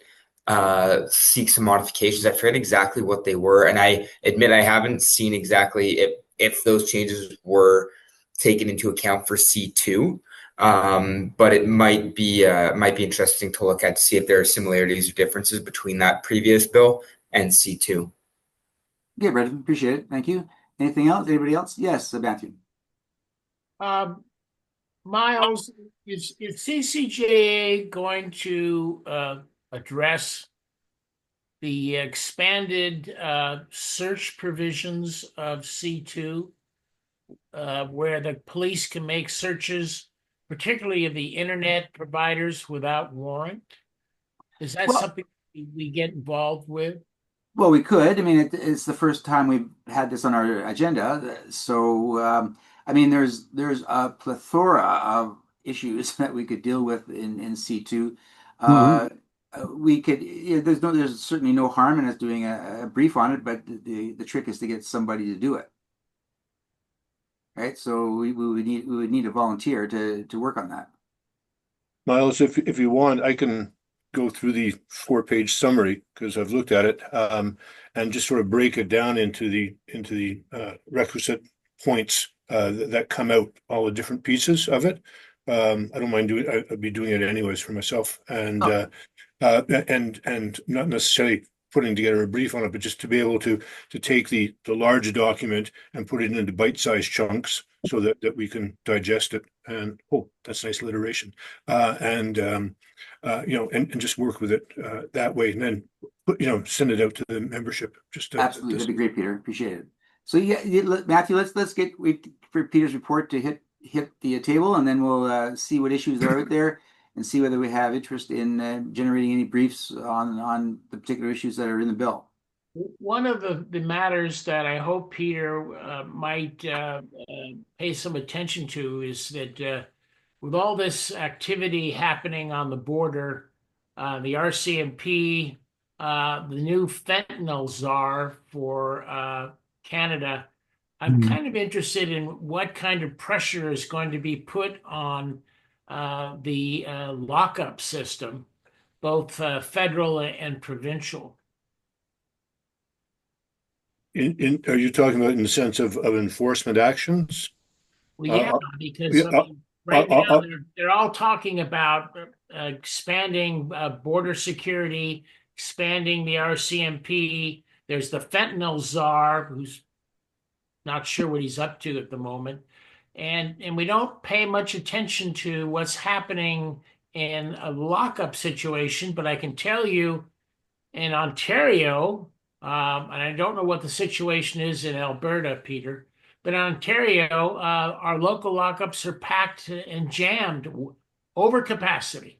seek some modifications. I forget exactly what they were, and I admit I haven't seen exactly if those changes were taken into account for C2. But it might be interesting to look at to see if there are similarities or differences between that previous bill and C2. Yeah, Brendan, appreciate it. Thank you. Anything else? Anybody else? Yes, Matthew. Miles, is CCJA going to address the expanded search provisions of C2, where the police can make searches, particularly of the internet providers, without warrant? Is that Well, something we get involved with? well, we could. I mean, it's the first time we've had this on our agenda. So, I mean, there's a plethora of issues that we could deal with in C2. Mhm. We could, there's certainly no harm in us doing a brief on it, but the trick is to get somebody to do it, right? So we would need a volunteer to work on that. Miles, if you want, I can go through the 4-page summary because I've looked at it, and just sort of break it down into the requisite points that come out, all the different pieces of it. I don't mind doing. I'd be doing it anyways for myself, and Oh. and not necessarily putting together a brief on it, but just to be able to take the large document and put it into bite-sized chunks so that we can digest it. And oh, that's nice alliteration. And and just work with it that way, and then send it out to the membership. Absolutely, that'd be great, Peter. Appreciate it. So Matthew, let's get for Peter's report to hit the table, and then we'll see what issues are out there, and see whether we have interest in generating any briefs on the particular issues that are in the bill. One of the matters that I hope Peter might pay some attention to is that with all this activity happening on the border, the RCMP, the new fentanyl czar for Canada, I'm kind of interested in what kind of pressure is going to be put on the lockup system, both federal and provincial. Are you talking about in the sense of enforcement actions? Well, yeah, because Yeah, I mean, right now they're all talking about expanding border security, expanding the RCMP. There's the fentanyl czar, who's not sure what he's up to at the moment, and we don't pay much attention to what's happening in a lockup situation. But I can tell you, in Ontario, and I don't know what the situation is in Alberta, Peter, but in Ontario, our local lockups are packed and jammed over capacity.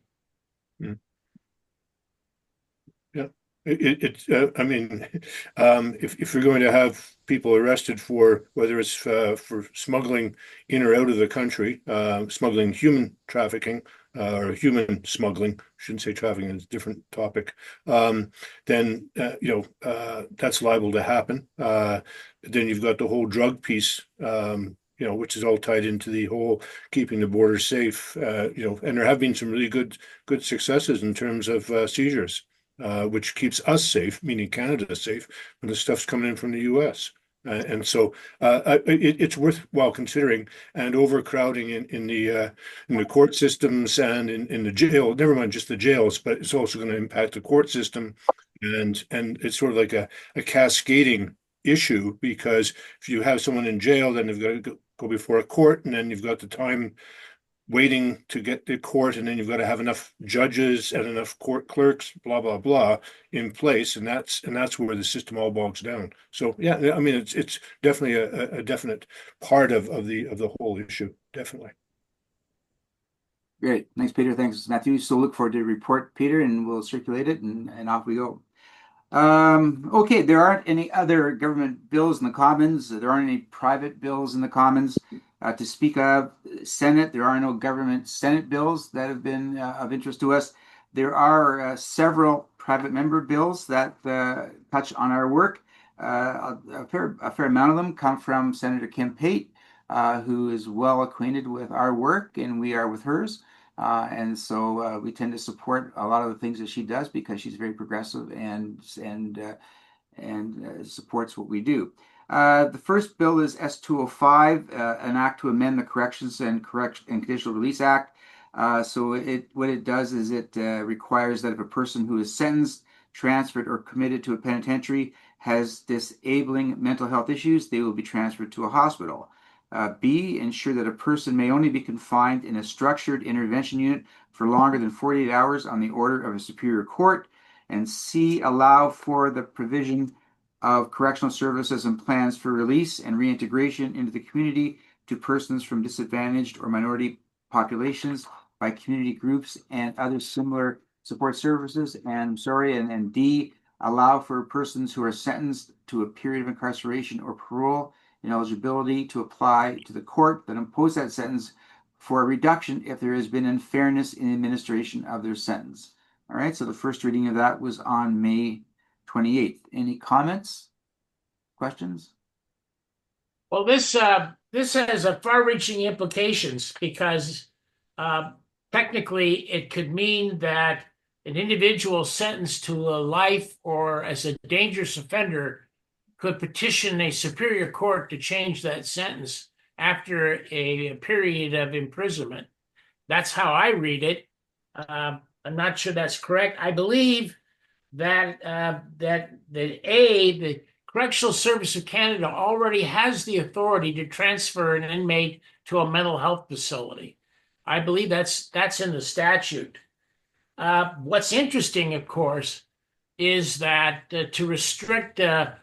Yeah, it's. I mean, if you're going to have people arrested for whether it's for smuggling in or out of the country, smuggling human trafficking or human smuggling, shouldn't say trafficking, it's a different topic. Then that's liable to happen. Then you've got the whole drug piece. Which is all tied into the whole keeping the border safe. And there have been some really good successes in terms of seizures. Which keeps us safe, meaning Canada safe, when the stuff's coming in from the US. And so it's worthwhile considering. And overcrowding in the court systems and in the jail, never mind just the jails, but it's also going to impact the court system. And it's sort of like a cascading issue, because if you have someone in jail, then they've got to go before a court, and then you've got the time waiting to get to court, and then you've got to have enough judges and enough court clerks, blah blah blah, in place, and that's where the system all bogs down. So yeah, I mean it's definitely a definite part of the whole issue, definitely. Great, thanks, Peter. Thanks, Matthew. So look forward to the report, Peter, and we'll circulate it, and off we go. Okay, there aren't any other government bills in the Commons. There aren't any private bills in the Commons to speak of. Senate, there are no government Senate bills that have been of interest to us. There are several private member bills that touch on our work. A fair amount of them come from Senator Kim Pate, who is well acquainted with our work, and we are with hers. And so we tend to support a lot of the things that she does because she's very progressive and supports what we do. The first bill is S205, an act to amend the Corrections and Conditional Release Act. So what it does is it requires that if a person who is sentenced, transferred, or committed to a penitentiary has disabling mental health issues, they will be transferred to a hospital. B, ensure that a person may only be confined in a structured intervention unit for longer than 48 hours on the order of a superior court. And C, allow for the provision of correctional services and plans for release and reintegration into the community to persons from disadvantaged or minority populations by community groups and other similar support services. And D, allow for persons who are sentenced to a period of incarceration or parole ineligibility to apply to the court that impose that sentence for a reduction if there has been unfairness in the administration of their sentence. All right, so the first reading of that was on May 28th. Any comments, questions? Well, this has a far-reaching implications because technically it could mean that an individual sentenced to a life or as a dangerous offender could petition a superior court to change that sentence after a period of imprisonment. That's how I read it. I'm not sure that's correct. I believe that the Correctional Service of Canada already has the authority to transfer an inmate to a mental health facility. I believe that's in the statute. What's interesting, of course, is that to restrict the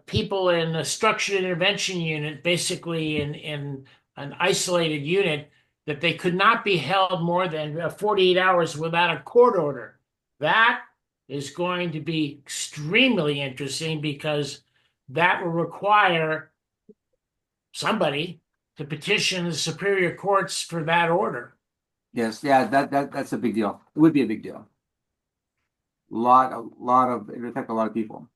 people in the structured intervention unit, basically in an isolated unit, that they could not be held more than 48 hours without a court order. That is going to be extremely interesting because that will require somebody to petition the superior courts for that order. Yes, yeah, that's a big deal. It would be a big deal. It would affect a lot of people.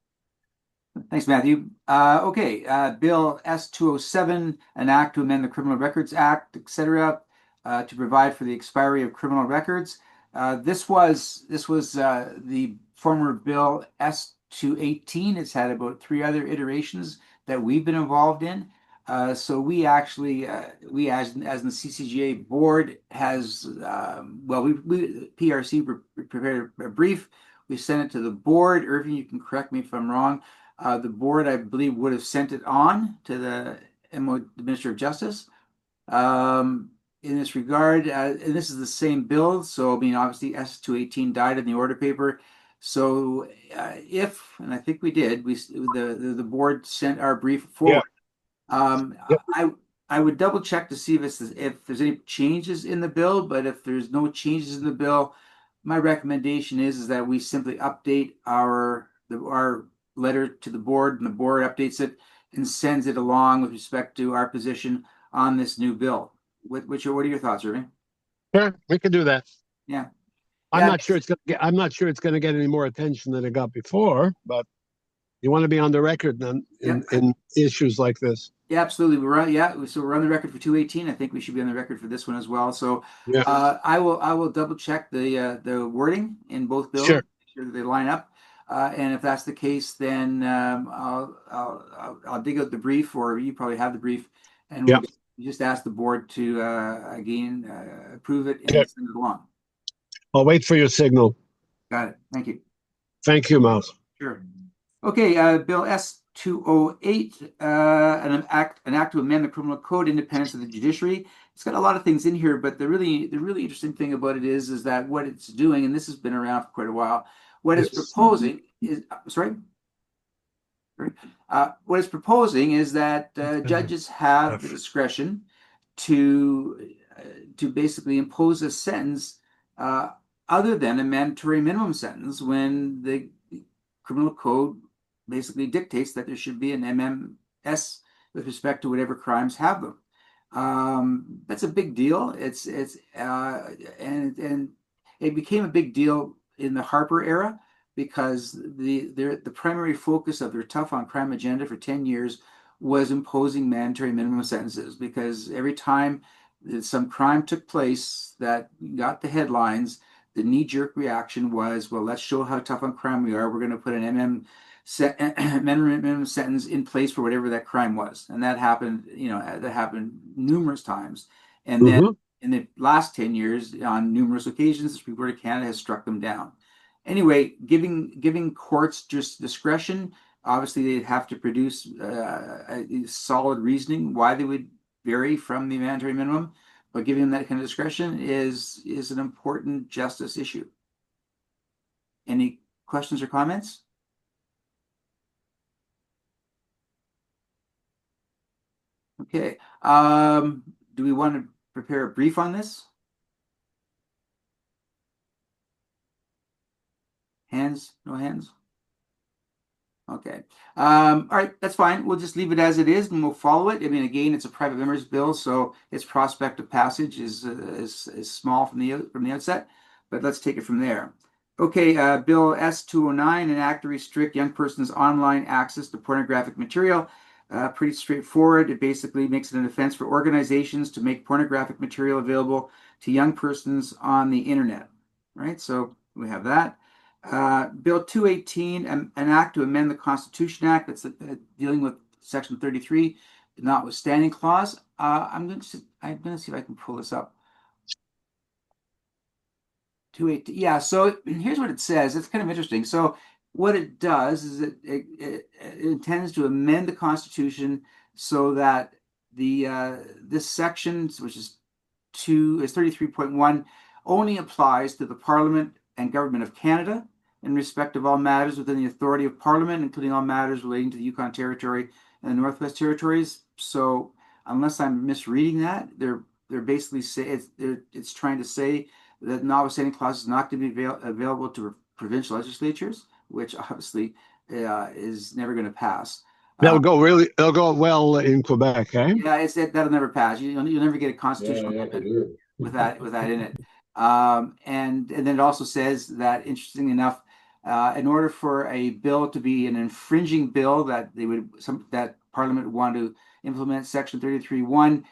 Thanks, Matthew. Okay, Bill S-207, an act to amend the Criminal Records Act, etc., to provide for the expiry of criminal records. This was the former Bill S-218. It's had about 3 other iterations that we've been involved in. So we actually, we as the CCGA board has, we PRC prepared a brief. We sent it to the board. Irving, you can correct me if I'm wrong. The board, I believe, would have sent it on to the Minister of Justice. In this regard, and this is the same bill, so I mean, obviously S-218 died in the order paper. So if, and I think we did, the board sent our brief forward. Yep. I would double check to see if there's any changes in the bill, but if there's no changes in the bill, my recommendation is that we simply update our letter to the board, and the board updates it and sends it along with respect to our position on this new bill. What are your thoughts, Irving? Sure, we can do that. Yeah. I'm not sure it's going to get any more attention than it got before, but you want to be on the record then in issues like this. Yeah, absolutely. So we're on the record for 218. I think we should be on the record for this one as well. So Yeah. I will double check the wording in both bills, Sure. make sure that they line up. And if that's the case, then I'll dig out the brief, or you probably have the brief, and we'll just ask the board to again approve it and send it along. I'll wait for your signal. Got it. Thank you. Thank you, Mouse. Sure. Okay, Bill S-208, an act to amend the criminal code, independence of the judiciary. It's got a lot of things in here, but the really interesting thing about it is that what it's doing, and this has been around for quite a while, what it's proposing is, what it's proposing is that judges have the discretion to basically impose a sentence other than a mandatory minimum sentence when the criminal code basically dictates that there should be an MMS with respect to whatever crimes have them. That's a big deal. And it became a big deal in the Harper era because the primary focus of their tough on crime agenda for 10 years was imposing mandatory minimum sentences, because every time that some crime took place that got the headlines, the knee-jerk reaction was, well, let's show how tough on crime we are. We're going to put an minimum sentence in place for whatever that crime was. And that happened, numerous times. And then in the last 10 years, on numerous occasions, the Supreme Court of Canada has struck them down. Anyway, giving courts just discretion, obviously they'd have to produce a solid reasoning why they would vary from the mandatory minimum, but giving them that kind of discretion is an important justice issue. Any questions or comments? Okay. Do we want to prepare a brief on this? Hands? No hands? Okay. All right, that's fine. We'll just leave it as it is and we'll follow it. I mean, again, it's a private member's bill, so its prospect of passage is small from the outset, but let's take it from there. Okay, Bill S-209, an act to restrict young persons' online access to pornographic material. Pretty straightforward. It basically makes it an offense for organizations to make pornographic material available to young persons on the internet. Right, so we have that. Bill 218, an act to amend the Constitution Act that's dealing with Section 33, notwithstanding clause. I'm going to see if I can pull this up. 218, yeah. So here's what it says. It's kind of interesting. So what it does is it intends to amend the Constitution so that this section, which is 33.1, only applies to the Parliament and Government of Canada in respect of all matters within the authority of Parliament, including all matters relating to the Yukon Territory and the Northwest Territories. So unless I'm misreading that, they're basically it's trying to say that notwithstanding clause is not to be available to provincial legislatures, which obviously is never going to pass. They'll go well in Quebec, eh? Yeah, that'll never pass. You'll never get a constitutional amendment with that in it. And then it also says that, interestingly enough, in order for a bill to be an infringing bill that that Parliament would want to implement Section 33.1,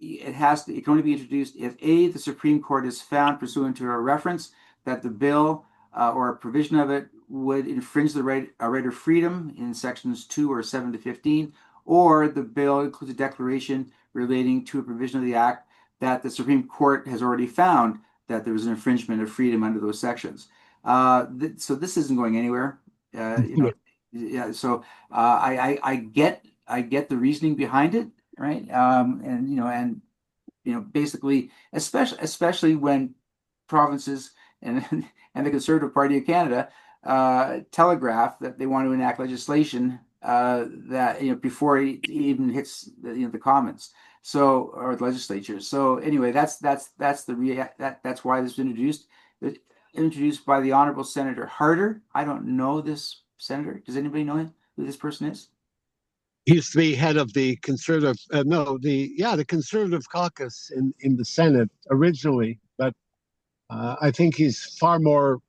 it can only be introduced if A, the Supreme Court has found pursuant to a reference that the bill or a provision of it would infringe a right of freedom in sections 2 or 7 to 15, or the bill includes a declaration relating to a provision of the Act that the Supreme Court has already found that there was an infringement of freedom under those sections. So this isn't going anywhere. Yeah. So I get the reasoning behind it, right? And basically, especially when provinces and the Conservative Party of Canada telegraph that they want to enact legislation that before it even hits the Commons, or the legislature. So anyway, that's why this was introduced by the Honorable Senator Harder. I don't know this senator. Does anybody know who this person is? He used to be head of the Conservative, the Conservative caucus in the Senate originally, but I think he's far more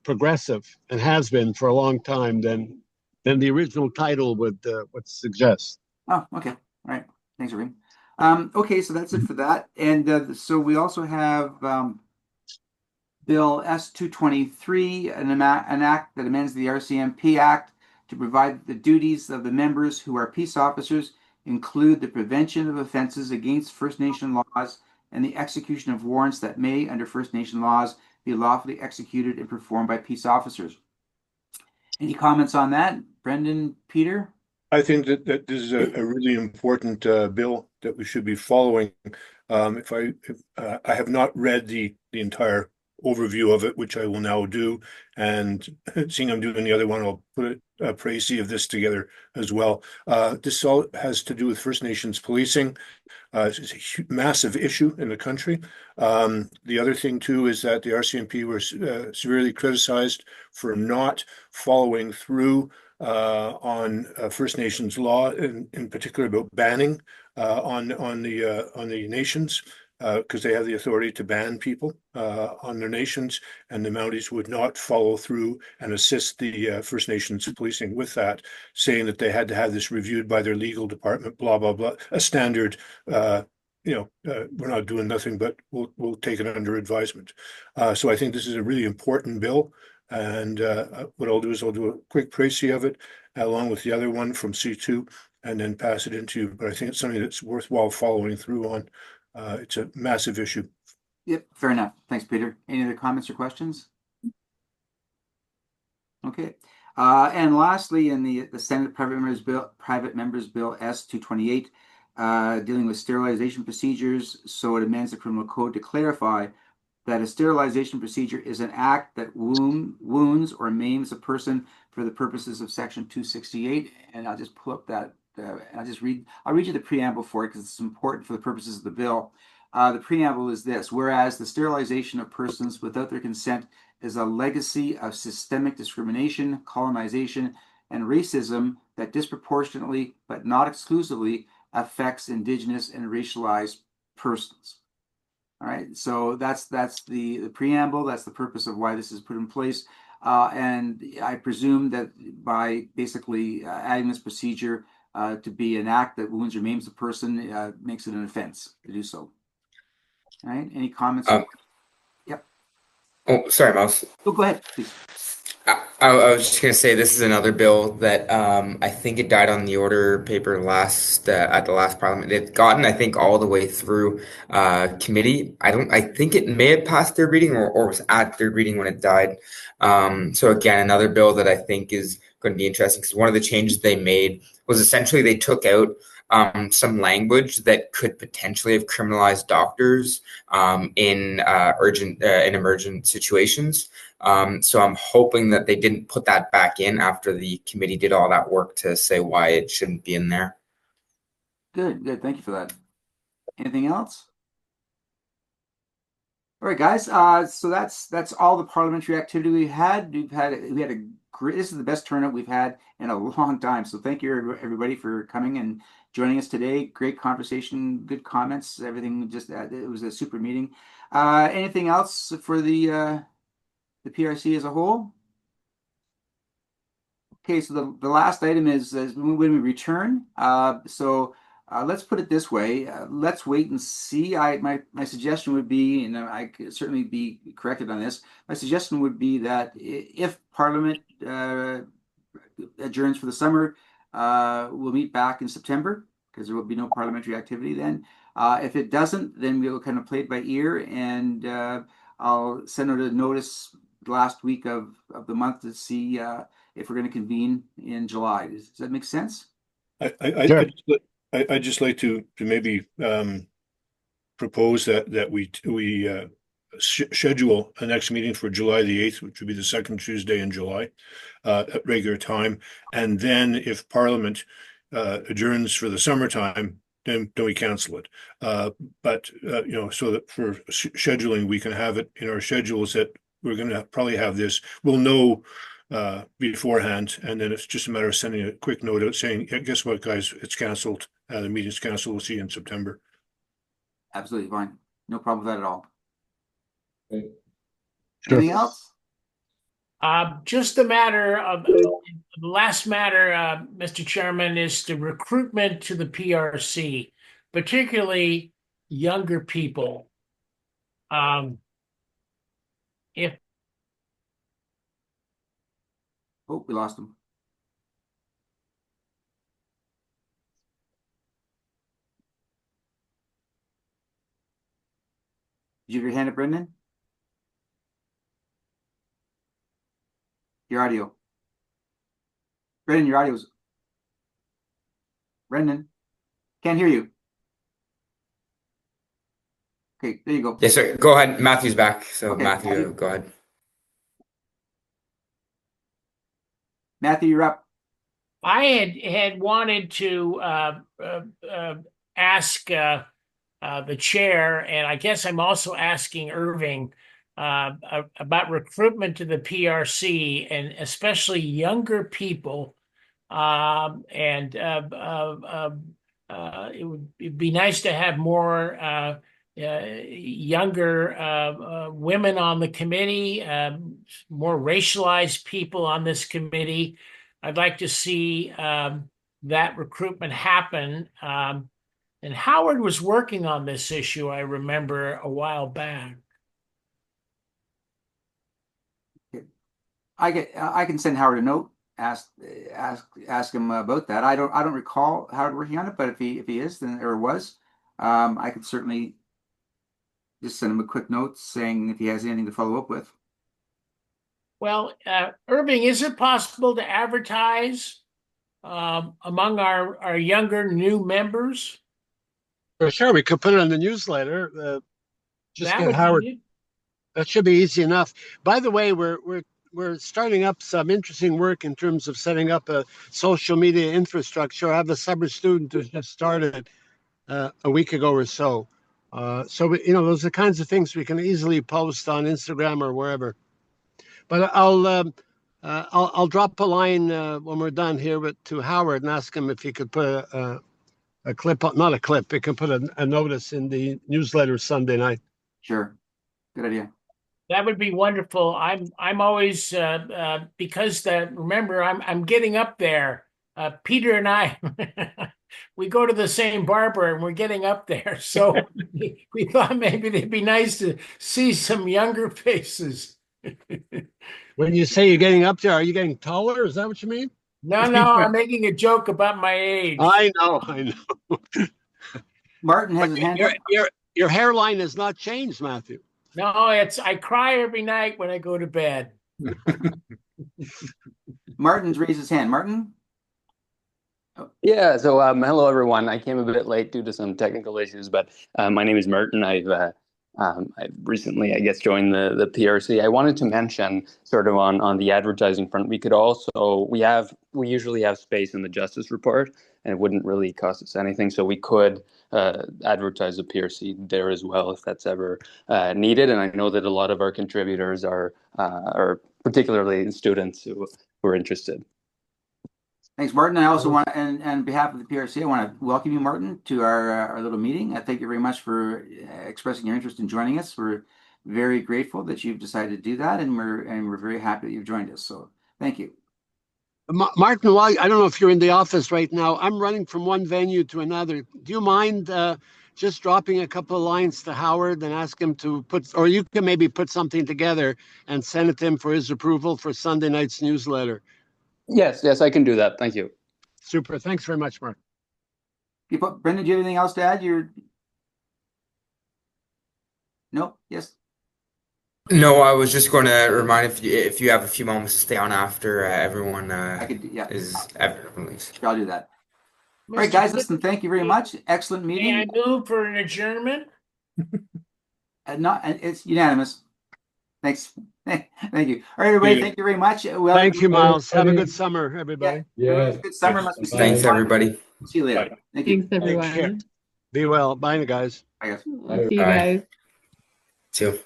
progressive and has been for a long time than the original title would suggest. Oh, okay. All right. Thanks, Irene. Okay, so that's it for that. And so we also have Bill S-223, an act that amends the RCMP Act to provide the duties of the members who are peace officers include the prevention of offenses against First Nation laws and the execution of warrants that may, under First Nation laws, be lawfully executed and performed by peace officers. Any comments on that, Brendan, Peter? I think that this is a really important bill that we should be following. I have not read the entire overview of it, which I will now do, and seeing I'm doing the other one, I'll put a précis of this together as well. This all has to do with First Nations policing. It's a massive issue in the country. The other thing too is that the RCMP were severely criticized for not following through on First Nations law, in particular about banning on the nations, because they have the authority to ban people on their nations, and the Mounties would not follow through and assist the First Nations policing with that, saying that they had to have this reviewed by their legal department, blah, blah, blah, a standard, we're not doing nothing, but we'll take it under advisement. So I think this is a really important bill. And what I'll do is I'll do a quick précis of it along with the other one from C2 and then pass it into, but I think it's something that's worthwhile following through on. It's a massive issue. Yep, fair enough. Thanks, Peter. Any other comments or questions? Okay. And lastly, in the Senate Private Members Bill S-228, dealing with sterilization procedures, so it amends the criminal code to clarify that a sterilization procedure is an act that wounds or maims a person for the purposes of Section 268. And I'll just pull up that. I'll read you the preamble for it because it's important for the purposes of the bill. The preamble is this: whereas the sterilization of persons without their consent is a legacy of systemic discrimination, colonization, and racism that disproportionately, but not exclusively, affects Indigenous and racialized persons. All right, so that's the preamble. That's the purpose of why this is put in place. And I presume that by basically adding this procedure to be an act that wounds or maims a person makes it an offense to do so. All right, any comments? Yep. Oh, sorry, Mouse. Oh, go ahead, please. I was just gonna say this is another bill that I think it died on the order paper last at the last parliament. It's gotten, I think, all the way through committee. I think it may have passed third reading or was at third reading when it died. So again, another bill that I think is going to be interesting because one of the changes they made was essentially they took out some language that could potentially have criminalized doctors in emergent situations. So I'm hoping that they didn't put that back in after the committee did all that work to say why it shouldn't be in there. Good. Thank you for that. Anything else? All right, guys. So that's all the parliamentary activity we had. We had a great. This is the best turnout we've had in a long time. So thank you everybody for coming and joining us today. Great conversation, good comments. Everything just it was a super meeting. Anything else for the PRC as a whole? Okay, so the last item is when we return. Let's put it this way. Let's wait and see. My suggestion would be, and I could certainly be corrected on this, my suggestion would be that if Parliament adjourns for the summer, we'll meet back in September because there will be no parliamentary activity then. If it doesn't, then we'll kind of play it by ear, and I'll send out a notice last week of the month to see if we're going to convene in July. Does that make sense? Sure. I'd just like to maybe propose that we schedule a next meeting for July the 8th, which would be the second Tuesday in July, at regular time. And then if Parliament adjourns for the summertime, then we cancel it. But so that for scheduling, we can have it in our schedules that we're going to probably have this. We'll know beforehand, and then it's just a matter of sending a quick note out saying, hey, guess what, guys, it's canceled. The meeting's canceled. We'll see you in September. Absolutely fine. No problem with that at all. Okay. Anything else? Just a matter of the last matter, Mr. Chairman, is the recruitment to the PRC, particularly younger people. If Oh, we lost him. Did you have your hand up, Brendan? Your audio. Brendan, your audio's. Brendan, can't hear you. Okay, there you go. Yes, sir. Go ahead. Matthew's back. So Okay, Matthew, go ahead. Matthew, you're up. I had wanted to ask the chair, and I guess I'm also asking Irving about recruitment to the PRC, and especially younger people. And it'd be nice to have more younger women on the committee, more racialized people on this committee. I'd like to see that recruitment happen. And Howard was working on this issue, I remember, a while back. I can send Howard a note, ask him about that. I don't recall Howard working on it, but if he is, then or was, I could certainly just send him a quick note saying if he has anything to follow up with. Well, Irving, is it possible to advertise among our younger new members? For sure, we could put it in the newsletter. Just That get would Howard. be That should be easy enough. By the way, we're starting up some interesting work in terms of setting up a social media infrastructure. I have a summer student who's just started a week ago or so. Those are the kinds of things we can easily post on Instagram or wherever. But I'll drop a line when we're done here to Howard and ask him if he could put a clip, not a clip, he can put a notice in the newsletter Sunday night. Sure. Good idea. That would be wonderful. I'm always because remember I'm getting up there. Peter and I we go to the same barber and we're getting up there. So we thought maybe it'd be nice to see some younger faces. When you say you're getting up there, are you getting taller? Is that what you mean? No, I'm making a joke about my age. I know. Martin has his hand up. Your hairline has not changed, Matthew. No, I cry every night when I go to bed. Martin's raised his hand. Martin? Yeah, so hello everyone. I came a bit late due to some technical issues, but my name is Merton. I've recently, I guess, joined the PRC. I wanted to mention, sort of on the advertising front, we usually have space in the Justice Report, and it wouldn't really cost us anything, so we could advertise the PRC there as well if that's ever needed. And I know that a lot of our contributors are particularly students who are interested. Thanks, Martin. I also want, and on behalf of the PRC, I want to welcome you, Martin, to our little meeting. I thank you very much for expressing your interest in joining us. We're very grateful that you've decided to do that, and we're very happy that you've joined us. So thank you. Martin, I don't know if you're in the office right now. I'm running from one venue to another. Do you mind just dropping a couple of lines to Howard and ask him to or you can maybe put something together and send it to him for his approval for Sunday night's newsletter? Yes, I can do that. Thank you. Super. Thanks very much, Mark. Brendan, do you have anything else to add? No? Yes? No, I was just going to remind if you have a few moments to stay on after everyone everyone leaves. I'll do that. All right, guys, listen, thank you very much. Excellent meeting. May I move for an adjournment? It's unanimous. Thanks. Thank you. All right, everybody. Thank you very much. Well, thank you, Miles. Have a good summer, everybody. Yeah. Good summer. Thanks, everybody. See you later. Thank you. Thanks, everyone. Be well. Bye, guys. Bye, guys. See you guys. See you.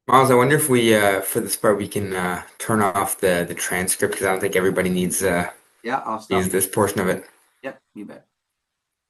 Miles, I wonder if we, for this part, we can turn off the transcript because I don't think everybody needs Yeah, I'll stop. this portion of it. Yep, you bet.